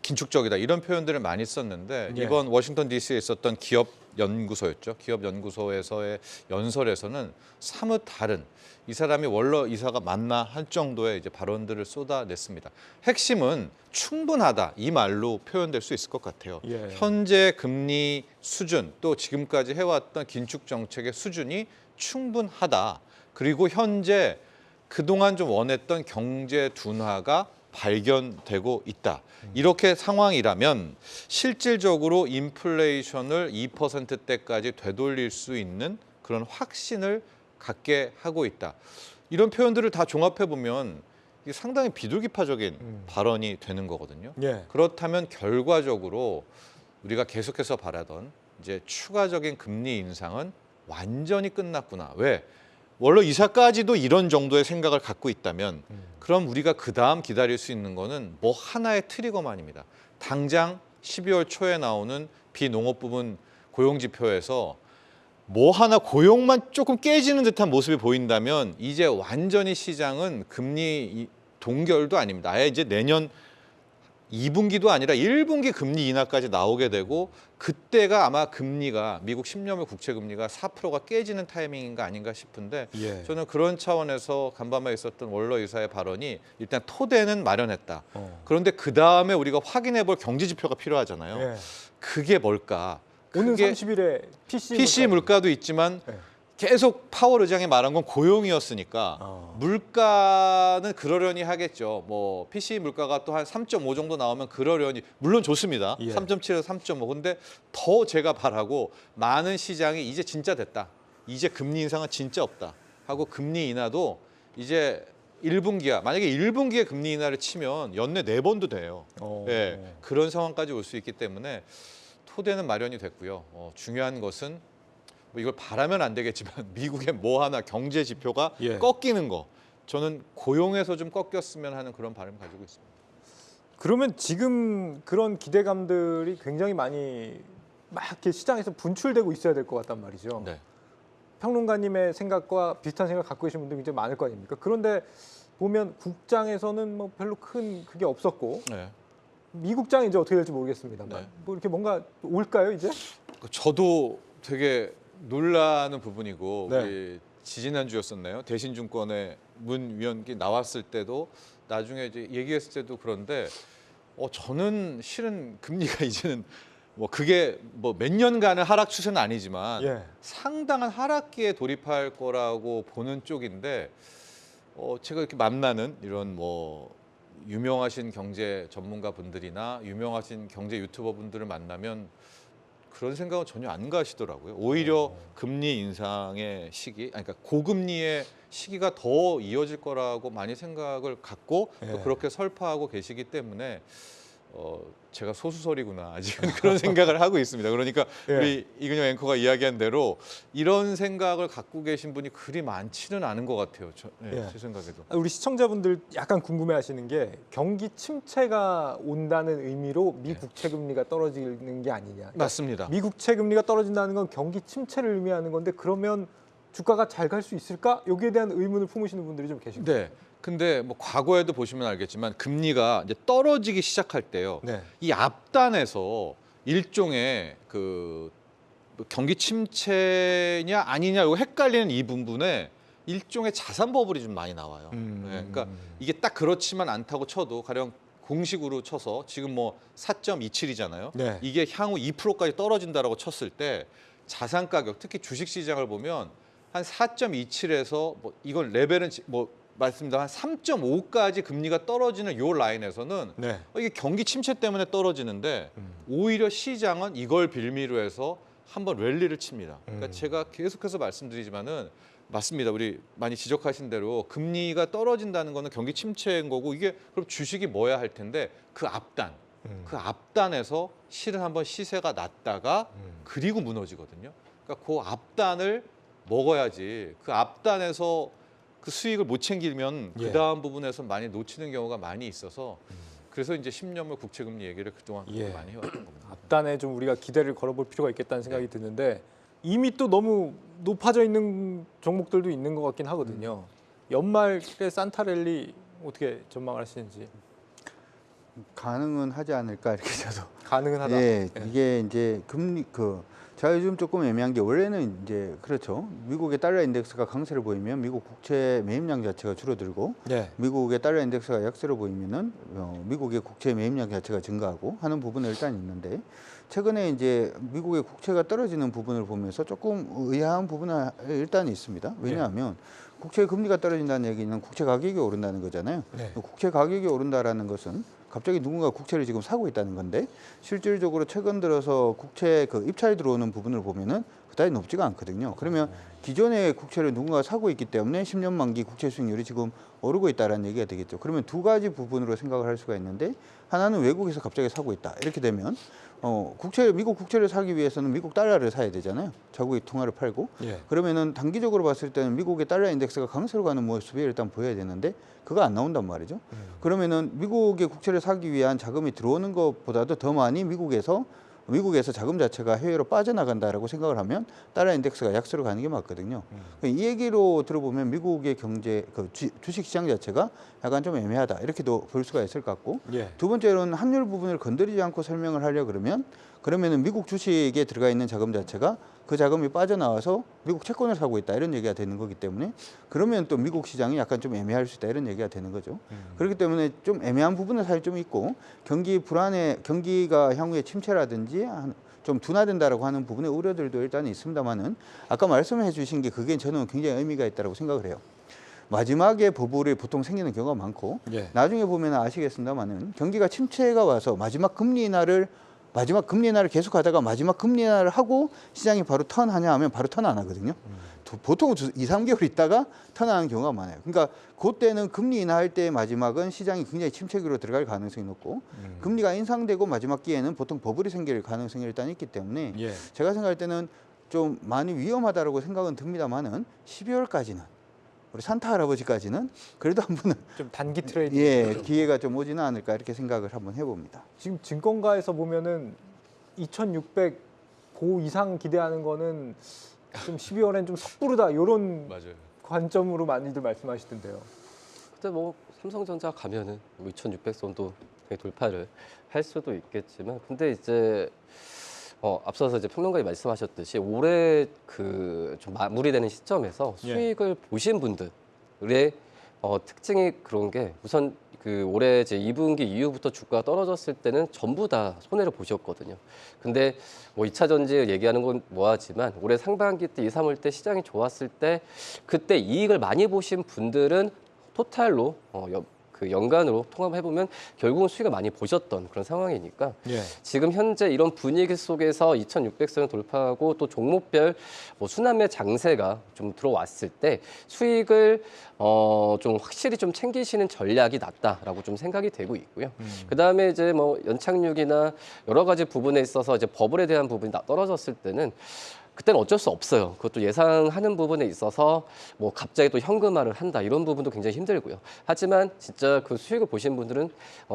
긴축적이다. 이런 표현들을 많이 썼는데 예. 이번 워싱턴 DC에 있었던 기업 연구소였죠. 기업 연구소에서의 연설에서는 사뭇 다른 이 사람이 월러 이사가 맞나 할 정도의 이제 발언들을 쏟아냈습니다. 핵심은 충분하다 이 말로 표현될 수 있을 것 같아요. 예. 현재 금리 수준 또 지금까지 해왔던 긴축 정책의 수준이 충분하다. 그리고 현재 그동안 좀 원했던 경제 둔화가 발견되고 있다. 이렇게 상황이라면 실질적으로 인플레이션을 2%대까지 되돌릴 수 있는 그런 확신을 갖게 하고 있다. 이런 표현들을 다 종합해 보면 이게 상당히 비둘기파적인 발언이 되는 거거든요. 예. 그렇다면 결과적으로 우리가 계속해서 바라던 이제 추가적인 금리 인상은 완전히 끝났구나. 왜? 원래 이사까지도 이런 정도의 생각을 갖고 있다면 그럼 우리가 그 다음 기다릴 수 있는 거는 뭐 하나의 트리거만입니다. 당장 12월 초에 나오는 비농업 부분 고용지표에서 뭐 하나 고용만 조금 깨지는 듯한 모습이 보인다면 이제 완전히 시장은 금리 동결도 아닙니다. 아예 이제 내년 2분기도 아니라 1분기 금리 인하까지 나오게 되고 그때가 아마 금리가 미국 10년물 국채 금리가 4%가 깨지는 타이밍인가 아닌가 싶은데 예. 저는 그런 차원에서 간밤에 있었던 월러 이사의 발언이 일단 토대는 마련했다. 그런데 그 다음에 우리가 확인해 볼 경제 지표가 필요하잖아요. 예. 그게 뭘까? 오는 그게 30일에 PC 물가도 있지만 네. 계속 파월 의장이 말한 건 고용이었으니까 물가는 그러려니 하겠죠. 뭐 PC 물가가 또 한 3.5 정도 나오면 그러려니 물론 좋습니다. 예. 3.7에서 3.5. 근데 더 제가 바라고 많은 시장이 이제 진짜 됐다. 이제 금리 인상은 진짜 없다. 하고 금리 인하도 이제 1분기야. 만약에 1분기에 금리 인하를 치면 연내 4번도 돼요. 예, 그런 상황까지 올 수 있기 때문에 토대는 마련이 됐고요. 중요한 것은 뭐 이걸 바라면 안 되겠지만 미국의 뭐 하나 경제 지표가 예. 꺾이는 거 저는 고용에서 좀 꺾였으면 하는 그런 바람을 가지고 있습니다. 그러면 지금 그런 기대감들이 굉장히 많이 막 이렇게 시장에서 분출되고 있어야 될 것 같단 말이죠. 네. 평론가님의 생각과 비슷한 생각 갖고 계신 분들 굉장히 많을 거 아닙니까? 그런데 보면 국장에서는 뭐 별로 큰 그게 없었고 네. 미국장이 이제 어떻게 될지 모르겠습니다만 네. 뭐 이렇게 뭔가 올까요 이제? 저도 되게 놀라는 부분이고 네. 우리 지지난주였었나요? 대신증권의 문 위원기 나왔을 때도 나중에 이제 얘기했을 때도 그런데 저는 실은 금리가 이제는 뭐 그게 뭐 몇 년간의 하락 추세는 아니지만 예. 상당한 하락기에 돌입할 거라고 보는 쪽인데 제가 이렇게 만나는 이런 뭐 유명하신 경제 전문가 분들이나 유명하신 경제 유튜버 분들을 만나면 그런 생각은 전혀 안 가시더라고요. 오히려 금리 인상의 시기, 아니, 그러니까 고금리의 시기가 더 이어질 거라고 많이 생각을 갖고 또 예. 그렇게 설파하고 계시기 때문에 제가 소수설이구나 아직은 그런 생각을 하고 있습니다. 그러니까 예. 우리 이근영 앵커가 이야기한 대로 이런 생각을 갖고 계신 분이 그리 많지는 않은 것 같아요. 예. 제 생각에도. 우리 시청자분들 약간 궁금해하시는 게 경기 침체가 온다는 의미로 미 국채 금리가 떨어지는 게 아니냐. 그러니까 맞습니다. 미 국채 금리가 떨어진다는 건 경기 침체를 의미하는 건데 그러면 주가가 잘 갈 수 있을까? 여기에 대한 의문을 품으시는 분들이 좀 계십니다. 네. 근데 뭐 과거에도 보시면 알겠지만 금리가 이제 떨어지기 시작할 때요. 네. 이 앞단에서 일종의 그 경기 침체냐 아니냐 이거 헷갈리는 이 부분에 일종의 자산 버블이 좀 많이 나와요. 네, 그러니까 이게 딱 그렇지만 않다고 쳐도 가령 공식으로 쳐서 지금 뭐 4.27이잖아요. 네. 이게 향후 2%까지 떨어진다라고 쳤을 때 자산 가격 특히 주식 시장을 보면 한 4.27에서 뭐 이건 레벨은 뭐 말씀드린 한 3.5까지 금리가 떨어지는 요 라인에서는 네. 이게 경기 침체 때문에 떨어지는데 오히려 시장은 이걸 빌미로 해서 한번 랠리를 칩니다. 그러니까 제가 계속해서 말씀드리지만은 맞습니다. 우리 많이 지적하신 대로 금리가 떨어진다는 거는 경기 침체인 거고 이게 그럼 주식이 뭐야 할 텐데 그 앞단에서 실은 한번 시세가 났다가 그리고 무너지거든요. 그러니까 그 앞단을 먹어야지 그 앞단에서 그 수익을 못 챙기면 예. 그 다음 부분에서 많이 놓치는 경우가 많이 있어서 그래서 이제 10년물 국채금리 얘기를 그동안 예. 많이 해왔던 겁니다. 앞단에 좀 우리가 기대를 걸어볼 필요가 있겠다는 생각이 드는데 이미 또 너무 높아져 있는 종목들도 있는 것 같긴 하거든요. 연말에 산타랠리 어떻게 전망을 하시는지. 가능은 하지 않을까 이렇게 저도. 가능은 하다. 예, 예. 이게 이제 금리 제가 요즘 조금 애매한 게 원래는 이제 그렇죠. 미국의 달러 인덱스가 강세를 보이면 미국 국채 매입량 자체가 줄어들고 예. 미국의 달러 인덱스가 약세로 보이면은 미국의 국채 매입량 자체가 증가하고 하는 부분은 일단 있는데 최근에 이제 미국의 국채가 떨어지는 부분을 보면서 조금 의아한 부분은 일단 있습니다. 왜냐하면 국채 금리가 떨어진다는 얘기는 국채 가격이 오른다는 거잖아요. 네. 국채 가격이 오른다라는 것은 갑자기 누군가 국채를 지금 사고 있다는 건데 실질적으로 최근 들어서 국채 그 입찰이 들어오는 부분을 보면은 그다지 높지가 않거든요. 그러면 기존의 국채를 누군가 사고 있기 때문에 10년 만기 국채 수익률이 지금 오르고 있다라는 얘기가 되겠죠. 그러면 두 가지 부분으로 생각을 할 수가 있는데 하나는 외국에서 갑자기 사고 있다. 이렇게 되면 미국 국채를 사기 위해서는 미국 달러를 사야 되잖아요. 자국의 통화를 팔고. 예. 그러면은 단기적으로 봤을 때는 미국의 달러 인덱스가 강세로 가는 모습이 일단 보여야 되는데 그거 안 나온단 말이죠. 그러면은 미국의 국채를 사기 위한 자금이 들어오는 것보다도 더 많이 미국에서 자금 자체가 해외로 빠져나간다라고 생각을 하면 달러 인덱스가 약세로 가는 게 맞거든요. 이 얘기로 들어보면 미국의 경제, 주식 시장 자체가 약간 좀 애매하다 이렇게도 볼 수가 있을 것 같고 예. 두 번째로는 환율 부분을 건드리지 않고 설명을 하려 그러면은 미국 주식에 들어가 있는 자금 자체가 그 자금이 빠져나와서 미국 채권을 사고 있다 이런 얘기가 되는 거기 때문에 그러면 또 미국 시장이 약간 좀 애매할 수 있다 이런 얘기가 되는 거죠. 그렇기 때문에 좀 애매한 부분은 사실 좀 있고 경기가 향후에 침체라든지 좀 둔화된다라고 하는 부분의 우려들도 일단 있습니다만은 아까 말씀해 주신 게 그게 저는 굉장히 의미가 있다고 생각을 해요. 마지막에 버블이 보통 생기는 경우가 많고 예. 나중에 보면 아시겠습니다만은 경기가 침체가 와서 마지막 금리 인하를 계속 하다가 마지막 금리 인하를 하고 시장이 바로 턴하냐 하면 바로 턴 안 하거든요. 보통 2, 3개월 있다가 턴하는 경우가 많아요. 그러니까 그때는 금리 인하할 때 마지막은 시장이 굉장히 침체기로 들어갈 가능성이 높고 금리가 인상되고 마지막 기에는 보통 버블이 생길 가능성이 일단 있기 때문에 예. 제가 생각할 때는 좀 많이 위험하다라고 생각은 듭니다만은 12월까지는 우리 산타 할아버지까지는 그래도 한 번은 좀 단기 트레이딩. 예, 기회가 좀 오지는 않을까 이렇게 생각을 한번 해봅니다. 지금 증권가에서 보면은 2,600 고 이상 기대하는 거는 좀 12월엔 좀 섣부르다 이런 맞아요. 관점으로 많이들 말씀하시던데요. 근데 뭐 삼성전자 가면은 뭐 2,600선도 돌파를 할 수도 있겠지만, 근데 이제 앞서서 이제 평론가님 말씀하셨듯이 올해 그 좀 마무리되는 시점에서 예. 수익을 보신 분들의 특징이 그런 게, 우선 그 올해 이제 2분기 이후부터 주가가 떨어졌을 때는 전부 다 손해를 보셨거든요. 근데 뭐 2차 전지 얘기하는 건 뭐하지만 올해 상반기 때 2, 3월 때 시장이 좋았을 때 그때 이익을 많이 보신 분들은 토탈로 그 연간으로 통합해 보면 결국은 수익을 많이 보셨던 그런 상황이니까, 예. 지금 현재 이런 분위기 속에서 2,600선을 돌파하고 또 종목별 뭐 순환매 장세가 좀 들어왔을 때 수익을 좀 확실히 좀 챙기시는 전략이 낫다라고 좀 생각이 되고 있고요. 그다음에 이제 뭐 연착륙이나 여러 가지 부분에 있어서 이제 버블에 대한 부분이 떨어졌을 때는 그때는 어쩔 수 없어요. 그것도 예상하는 부분에 있어서 뭐 갑자기 또 현금화를 한다 이런 부분도 굉장히 힘들고요. 하지만 진짜 그 수익을 보신 분들은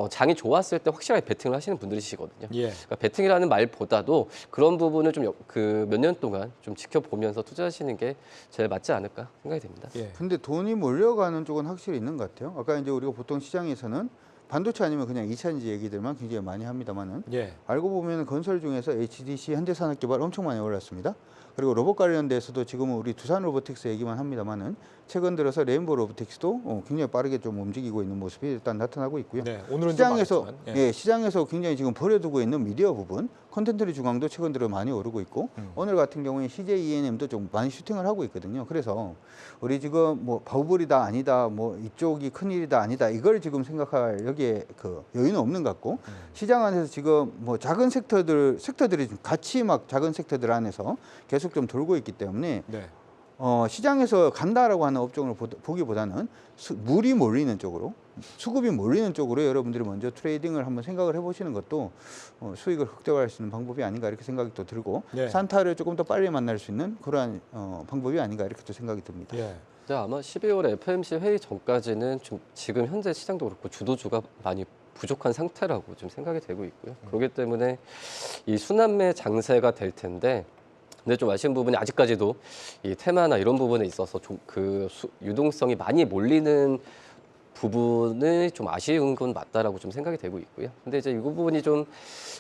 장이 좋았을 때 확실하게 베팅을 하시는 분들이시거든요. 예. 그러니까 베팅이라는 말보다도 그런 부분을 좀 그 몇 년 동안 좀 지켜보면서 투자하시는 게 제일 맞지 않을까 생각이 됩니다. 예. 근데 돈이 몰려가는 쪽은 확실히 있는 것 같아요. 아까 이제 우리가 보통 시장에서는 반도체 아니면 그냥 2차전지 얘기들만 굉장히 많이 합니다만은 예. 알고 보면 건설 중에서 HDC 현대산업개발 엄청 많이 올랐습니다. 그리고 로봇 관련돼서도 지금은 우리 두산 로보틱스 얘기만 합니다만은 최근 들어서 레인보우 로보틱스도 굉장히 빠르게 좀 움직이고 있는 모습이 일단 나타나고 있고요. 네. 오늘은 시장에서 좀 많았지만, 시장에서 굉장히 지금 버려두고 있는 미디어 부분, 콘텐츠의 주강도 최근 들어 많이 오르고 있고 오늘 같은 경우에 CJ ENM도 좀 많이 슈팅을 하고 있거든요. 그래서 우리 지금 뭐 버블이다 아니다, 뭐 이쪽이 큰 일이다 아니다 이걸 지금 생각할 여기에 그 여유는 없는 것 같고 시장 안에서 지금 뭐 작은 섹터들이 좀 같이 막 작은 섹터들 안에서 계속 좀 돌고 있기 때문에 네. 시장에서 간다라고 하는 업종을 보기보다는 물이 몰리는 쪽으로, 수급이 몰리는 쪽으로 여러분들이 먼저 트레이딩을 한번 생각을 해보시는 것도 수익을 극대화할 수 있는 방법이 아닌가 이렇게 생각이 또 들고 네. 산타를 조금 더 빨리 만날 수 있는 그러한 방법이 아닌가 이렇게 또 생각이 듭니다. 예. 근데 아마 12월 FMC 회의 전까지는 좀 지금 현재 시장도 그렇고 주도주가 많이 부족한 상태라고 좀 생각이 되고 있고요. 그렇기 때문에 이 순환매 장세가 될 텐데, 근데 좀 아쉬운 부분이 아직까지도 이 테마나 이런 부분에 있어서 유동성이 많이 몰리는 부분이 좀 아쉬운 건 맞다라고 좀 생각이 되고 있고요. 근데 이제 이 부분이 좀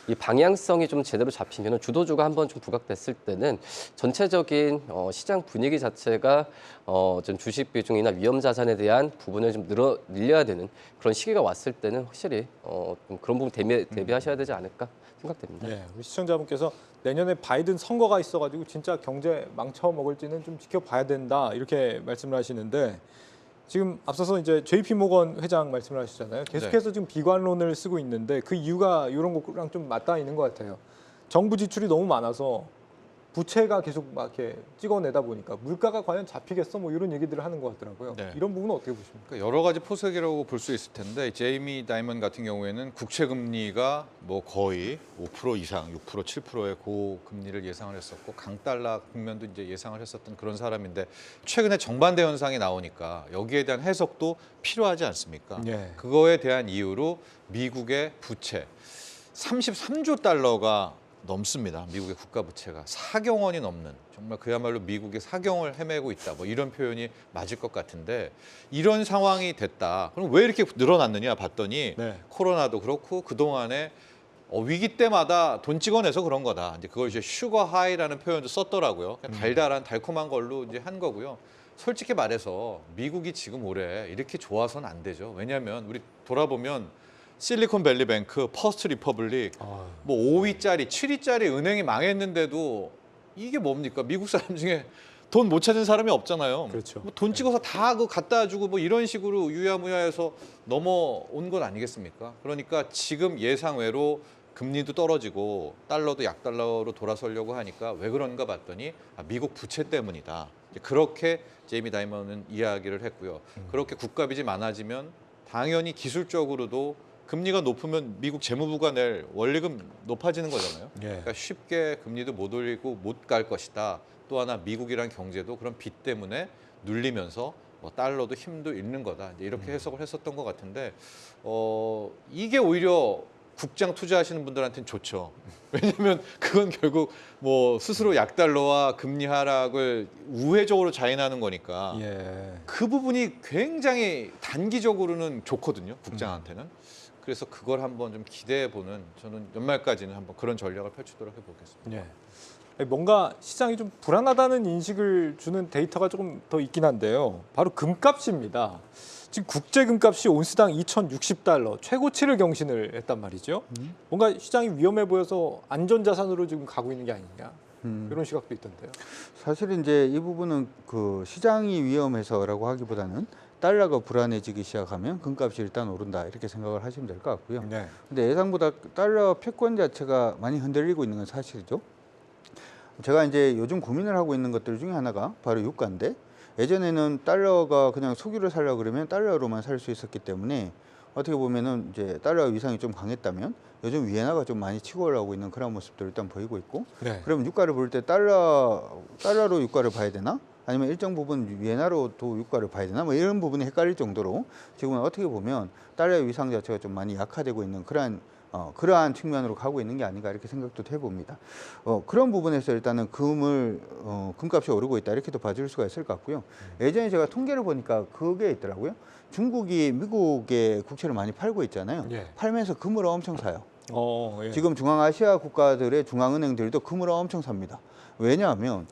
이 방향성이 좀 제대로 잡히면 주도주가 한번 좀 부각됐을 때는 전체적인 시장 분위기 자체가 좀 주식 비중이나 위험 자산에 대한 부분을 좀 늘려야 되는 그런 시기가 왔을 때는 확실히 좀 그런 부분 대비하셔야 되지 않을까 생각됩니다. 예. 우리 시청자분께서 내년에 바이든 선거가 있어가지고 진짜 경제 망쳐먹을지는 좀 지켜봐야 된다 이렇게 말씀을 하시는데, 지금 앞서서 이제 JP 모건 회장 말씀을 하시잖아요. 계속해서 지금 비관론을 쓰고 있는데 그 이유가 이런 거랑 좀 맞닿아 있는 것 같아요. 정부 지출이 너무 많아서 부채가 계속 막 이렇게 찍어내다 보니까 물가가 과연 잡히겠어? 뭐 이런 얘기들을 하는 것 같더라고요. 네. 이런 부분은 어떻게 보십니까? 그러니까 여러 가지 포석이라고 볼 수 있을 텐데, 제이미 다이먼 같은 경우에는 국채 금리가 뭐 거의 5% 이상, 6%, 7%의 고금리를 예상을 했었고 강달러 국면도 이제 예상을 했었던 그런 사람인데, 최근에 정반대 현상이 나오니까 여기에 대한 해석도 필요하지 않습니까? 예. 그거에 대한 이유로 미국의 부채 33조 달러가 넘습니다. 미국의 국가 부채가 4경 원이 넘는, 정말 그야말로 미국의 사경을 헤매고 있다. 뭐 이런 표현이 맞을 것 같은데, 이런 상황이 됐다. 그럼 왜 이렇게 늘어났느냐 봤더니 네. 코로나도 그렇고 그동안에 위기 때마다 돈 찍어내서 그런 거다. 이제 그걸 이제 슈거 하이라는 표현도 썼더라고요. 그냥 달달한 달콤한 걸로 이제 한 거고요. 솔직히 말해서 미국이 지금 올해 이렇게 좋아서는 안 되죠. 왜냐하면 우리 돌아보면 실리콘밸리뱅크, 퍼스트 리퍼블릭, 뭐 5위짜리, 7위짜리 은행이 망했는데도 이게 뭡니까? 미국 사람 중에 돈 못 찾은 사람이 없잖아요. 그렇죠. 뭐 돈 찍어서 다 그 갖다 주고 뭐 이런 식으로 유야무야해서 넘어온 건 아니겠습니까? 그러니까 지금 예상외로 금리도 떨어지고 달러도 약달러로 돌아서려고 하니까 왜 그런가 봤더니 미국 부채 때문이다. 이제 그렇게 제이미 다이먼은 이야기를 했고요. 그렇게 국가 빚이 많아지면 당연히 기술적으로도 금리가 높으면 미국 재무부가 낼 원리금 높아지는 거잖아요. 예. 그러니까 쉽게 금리도 못 올리고 못 갈 것이다. 또 하나 미국이란 경제도 그런 빚 때문에 눌리면서 뭐 달러도 힘도 잃는 거다. 이제 이렇게 해석을 했었던 것 같은데 이게 오히려 국장 투자하시는 분들한테는 좋죠. 왜냐하면 그건 결국 뭐 스스로 약달러와 금리 하락을 우회적으로 자인하는 거니까 예. 그 부분이 굉장히 단기적으로는 좋거든요. 국장한테는. 그래서 그걸 한번 좀 기대해 보는 저는 연말까지는 한번 그런 전략을 펼치도록 해보겠습니다. 예. 뭔가 시장이 좀 불안하다는 인식을 주는 데이터가 조금 더 있긴 한데요. 바로 금값입니다. 지금 국제 금값이 온스당 2,060달러 최고치를 경신을 했단 말이죠. 뭔가 시장이 위험해 보여서 안전자산으로 지금 가고 있는 게 아니냐 이런 시각도 있던데요. 사실 이제 이 부분은 그 시장이 위험해서라고 하기보다는 달러가 불안해지기 시작하면 금값이 일단 오른다 이렇게 생각을 하시면 될 것 같고요. 네. 근데 예상보다 달러 패권 자체가 많이 흔들리고 있는 건 사실이죠. 제가 이제 요즘 고민을 하고 있는 것들 중에 하나가 바로 유가인데 예전에는 달러가 그냥 석유를 살려고 그러면 달러로만 살 수 있었기 때문에 어떻게 보면은 이제 달러 위상이 좀 강했다면 요즘 위엔화가 좀 많이 치고 올라오고 있는 그런 모습들을 일단 보이고 있고 네. 그럼 유가를 볼 때 달러로 유가를 봐야 되나? 아니면 일정 부분 위엔화로도 유가를 봐야 되나? 뭐 이런 부분이 헷갈릴 정도로 지금은 어떻게 보면 달러의 위상 자체가 좀 많이 약화되고 있는 그러한 측면으로 가고 있는 게 아닌가 이렇게 생각도 해봅니다. 그런 부분에서 일단은 금값이 오르고 있다 이렇게도 봐줄 수가 있을 것 같고요. 예전에 제가 통계를 보니까 그게 있더라고요. 중국이 미국의 국채를 많이 팔고 있잖아요. 예. 팔면서 금을 엄청 사요. 예. 지금 중앙아시아 국가들의 중앙은행들도 금을 엄청 삽니다. 왜냐하면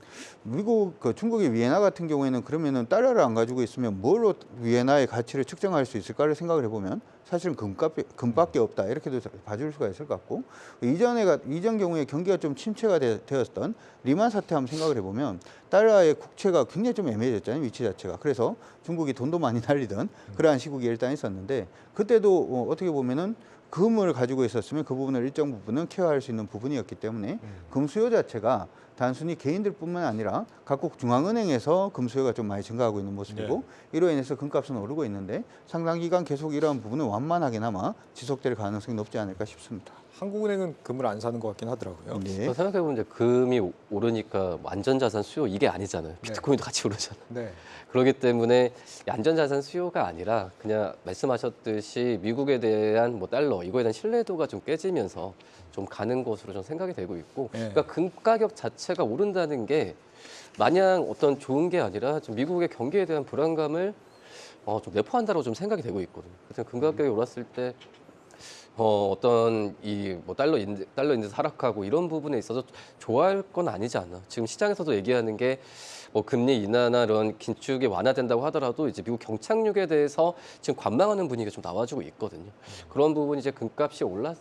중국의 위엔화 같은 경우에는 그러면은 달러를 안 가지고 있으면 뭘로 위엔화의 가치를 측정할 수 있을까를 생각을 해보면 사실은 금밖에 없다 이렇게도 봐줄 수가 있을 것 같고 이전 경우에 경기가 좀 침체가 되었던 리만 사태 한번 생각을 해보면 달러의 국채가 굉장히 좀 애매해졌잖아요 위치 자체가. 그래서 중국이 돈도 많이 날리던 그러한 시국이 일단 있었는데 그때도 어떻게 보면은 금을 가지고 있었으면 그 부분을 일정 부분은 케어할 수 있는 부분이었기 때문에 금 수요 자체가 단순히 개인들뿐만 아니라 각국 중앙은행에서 금 수요가 좀 많이 증가하고 있는 모습이고 이로 인해서 금값은 오르고 있는데 상당 기간 계속 이러한 부분은 완만하게나마 지속될 가능성이 높지 않을까 싶습니다. 한국은행은 금을 안 사는 것 같긴 하더라고요. 네. 생각해보면 이제 금이 오르니까 안전자산 수요 이게 아니잖아요. 비트코인도 같이 오르잖아요. 네. 그렇기 때문에 안전자산 수요가 아니라 그냥 말씀하셨듯이 미국에 대한 뭐 달러 이거에 대한 신뢰도가 좀 깨지면서 좀 가는 것으로 좀 생각이 되고 있고 그러니까 금 가격 자체가 오른다는 게 마냥 어떤 좋은 게 아니라 좀 미국의 경기에 대한 불안감을 좀 내포한다고 좀 생각이 되고 있거든요. 그래서 금 가격이 올랐을 때 어떤 이 뭐 달러 인데스 하락하고 이런 부분에 있어서 좋아할 건 아니지 않나. 지금 시장에서도 얘기하는 게 뭐 금리 인하나 이런 긴축이 완화된다고 하더라도 이제 미국 경착륙에 대해서 지금 관망하는 분위기가 좀 나와주고 있거든요. 그런 부분이 이제 금값이 올랐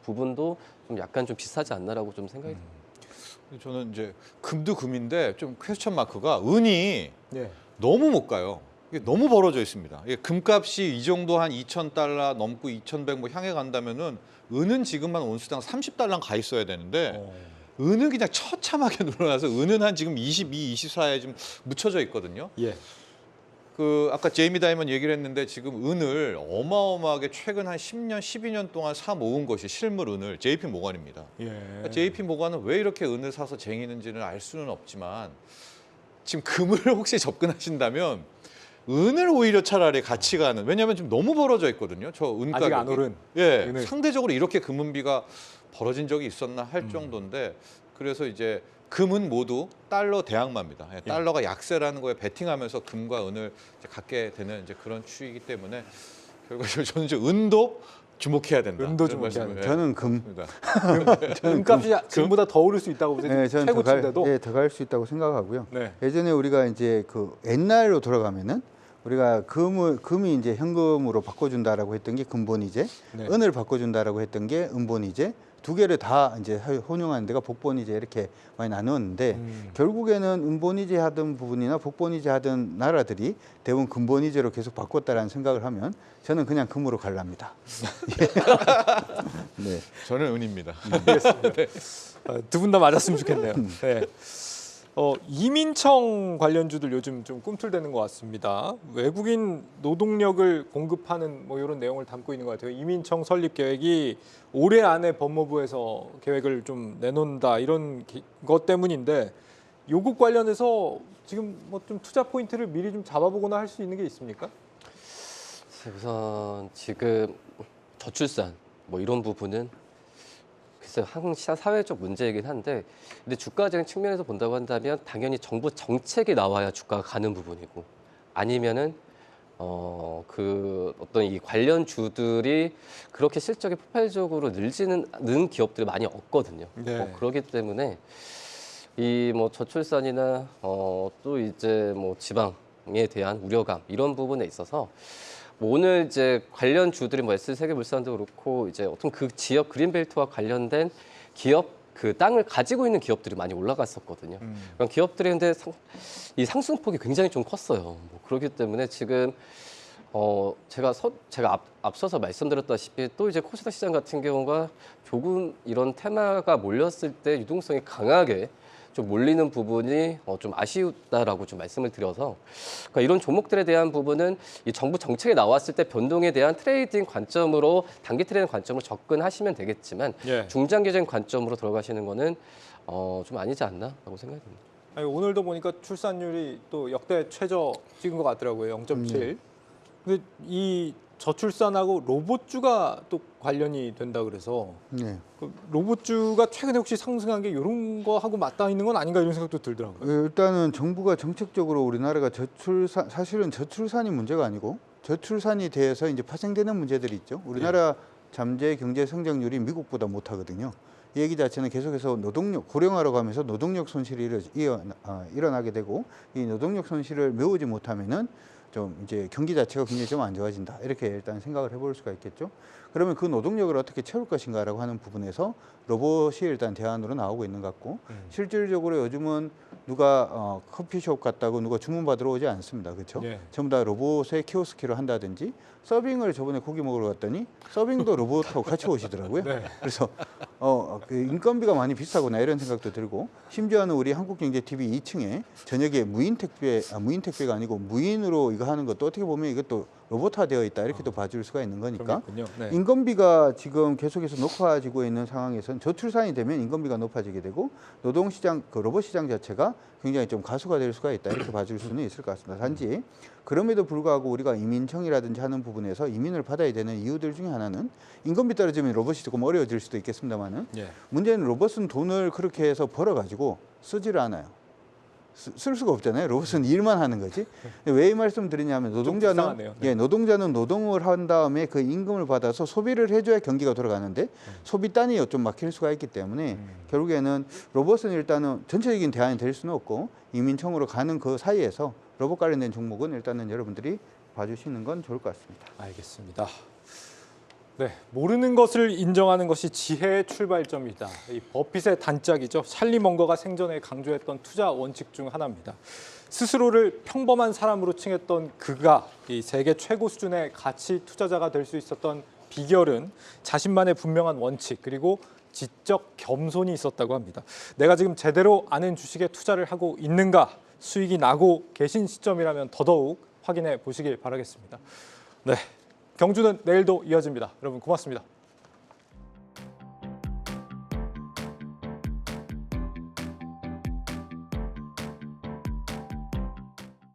부분도 좀 약간 좀 비슷하지 않나라고 좀 생각이 듭니다. 저는 이제 금도 금인데 좀 퀘스천 마크가 은이 예. 너무 못 가요. 이게 너무 벌어져 있습니다. 이게 금값이 이 정도 한 2,000달러 넘고 2,100 뭐 향해 간다면은 은은 지금 한 온스당 30달러 가 있어야 되는데 은은 그냥 처참하게 늘어나서 은은 한 지금 22, 24에 좀 묻혀져 있거든요. 예. 그 아까 제이미 다이먼 얘기를 했는데 지금 은을 어마어마하게 최근 한 10년, 12년 동안 사 모은 것이 실물 은을 JP 모건입니다. 예. 그러니까 JP 모건은 왜 이렇게 은을 사서 쟁이는지는 알 수는 없지만 지금 금을 혹시 접근하신다면 은을 오히려 차라리 같이 가는. 왜냐하면 지금 너무 벌어져 있거든요. 저 은 가격이. 아직 안 오른. 예, 은을. 상대적으로 이렇게 금은비가 벌어진 적이 있었나 할 정도인데 그래서 이제 금은 모두 달러 대항마입니다. 예, 달러가 약세라는 거에 베팅하면서 금과 은을 이제 갖게 되는 이제 그런 추이기 때문에 결과적으로 저는 이제 은도 주목해야 된다. 은도 이런 주목해야 말씀을, 된다. 예, 저는 금. 드립니다. 금값이 지금보다 더 오를 수 있다고 보세요. 네, 저는 최고치인데도. 더 갈 수 있다고 생각하고요. 네. 예전에 우리가 이제 그 옛날로 돌아가면은 우리가 금이 이제 현금으로 바꿔준다라고 했던 게 금본이제, 네. 은을 바꿔준다라고 했던 게 은본이제, 두 개를 다 이제 혼용하는 데가 복본이제 이렇게 많이 나누었는데 결국에는 은본이제 하던 부분이나 복본이제 하던 나라들이 대부분 금본이제로 계속 바꿨다라는 생각을 하면 저는 그냥 금으로 갈랍니다. 네. 저는 은입니다. 두 분 다 맞았으면 좋겠네요. 네. 이민청 관련주들 요즘 좀 꿈틀대는 것 같습니다. 외국인 노동력을 공급하는 뭐 이런 내용을 담고 있는 것 같아요. 이민청 설립 계획이 올해 안에 법무부에서 계획을 좀 내놓는다 이런 것 때문인데 요것 관련해서 지금 뭐 좀 투자 포인트를 미리 좀 잡아보거나 할 수 있는 게 있습니까? 우선 지금 저출산 뭐 이런 부분은 글쎄요, 한국 사회적 문제이긴 한데, 근데 주가적인 측면에서 본다고 한다면 당연히 정부 정책이 나와야 주가가 가는 부분이고, 아니면은 그 어떤 이 관련 주들이 그렇게 실적이 폭발적으로 는 기업들이 많이 없거든요. 네. 그렇기 때문에 이 뭐 저출산이나 또 이제 뭐 지방에 대한 우려감 이런 부분에 있어서 뭐 오늘 이제 관련 주들이 뭐 S세계물산도 그렇고 이제 어떤 그 지역 그린벨트와 관련된 기업 그 땅을 가지고 있는 기업들이 많이 올라갔었거든요. 그런 기업들이 근데 이 상승폭이 굉장히 좀 컸어요. 뭐 그렇기 때문에 지금 제가 앞서서 말씀드렸다시피 또 이제 코스닥 시장 같은 경우가 조금 이런 테마가 몰렸을 때 유동성이 강하게 좀 몰리는 부분이 좀 아쉬웠다라고 좀 말씀을 드려서, 그러니까 이런 종목들에 대한 부분은 이 정부 정책이 나왔을 때 변동에 대한 트레이딩 관점으로 단기 트레이딩 관점으로 접근하시면 되겠지만 예. 중장기적인 관점으로 들어가시는 거는 좀 아니지 않나라고 생각이 듭니다. 아니, 오늘도 보니까 출산율이 또 역대 최저 찍은 것 같더라고요. 0.7. 근데 이 저출산하고 로봇주가 또 관련이 된다 그래서 네. 그 로봇주가 최근에 혹시 상승한 게 이런 거 하고 맞닿아 있는 건 아닌가 이런 생각도 들더라고요. 일단은 정부가 정책적으로 우리나라가 사실은 저출산이 문제가 아니고 저출산이 돼서 이제 파생되는 문제들이 있죠. 우리나라 잠재 경제 성장률이 미국보다 못하거든요. 이 얘기 자체는 계속해서 노동력 고령화로 가면서 노동력 손실이 일어나게 되고, 이 노동력 손실을 메우지 못하면은 좀 이제 경기 자체가 굉장히 좀 안 좋아진다, 이렇게 일단 생각을 해볼 수가 있겠죠. 그러면 그 노동력을 어떻게 채울 것인가라고 하는 부분에서 로봇이 일단 대안으로 나오고 있는 것 같고, 실질적으로 요즘은 누가 커피숍 갔다고 누가 주문 받으러 오지 않습니다. 그렇죠? 예. 전부 다 로봇의 키오스키를 한다든지, 서빙을 저번에 고기 먹으러 갔더니 서빙도 로봇하고 같이 오시더라고요. 네. 그래서 그 인건비가 많이 비싸구나 이런 생각도 들고, 심지어는 우리 한국경제TV 2층에 저녁에 무인택배가 아니고 무인으로 이거 하는 것도 어떻게 보면 이것도 로봇화되어 있다, 이렇게 또 봐줄 수가 있는 거니까. 그렇군요. 네. 인건비가 지금 계속해서 높아지고 있는 상황에서는 저출산이 되면 인건비가 높아지게 되고, 노동시장, 그 로봇시장 자체가 굉장히 좀 가수가 될 수가 있다, 이렇게 봐줄 수는 있을 것 같습니다. 단지 그럼에도 불구하고 우리가 이민청이라든지 하는 부분에서 이민을 받아야 되는 이유들 중에 하나는, 인건비 떨어지면 로봇이 조금 어려워질 수도 있겠습니다만은, 예. 문제는 로봇은 돈을 그렇게 해서 벌어가지고 쓰지를 않아요. 쓸 수가 없잖아요. 로봇은 일만 하는 거지. 왜 이 말씀 드리냐면, 노동자는 불쌍하네요. 네. 노동자는 노동을 한 다음에 그 임금을 받아서 소비를 해줘야 경기가 돌아가는데, 소비 단이 좀 막힐 수가 있기 때문에 결국에는 로봇은 일단은 전체적인 대안이 될 수는 없고, 이민청으로 가는 그 사이에서 로봇 관련된 종목은 일단은 여러분들이 봐주시는 건 좋을 것 같습니다. 알겠습니다. 네, 모르는 것을 인정하는 것이 지혜의 출발점이다. 이 버핏의 단짝이죠. 찰리 먼거가 생전에 강조했던 투자 원칙 중 하나입니다. 스스로를 평범한 사람으로 칭했던 그가 이 세계 최고 수준의 가치 투자자가 될 수 있었던 비결은 자신만의 분명한 원칙, 그리고 지적 겸손이 있었다고 합니다. 내가 지금 제대로 아는 주식에 투자를 하고 있는가, 수익이 나고 계신 시점이라면 더더욱 확인해 보시길 바라겠습니다. 네, 경주는 내일도 이어집니다. 여러분 고맙습니다.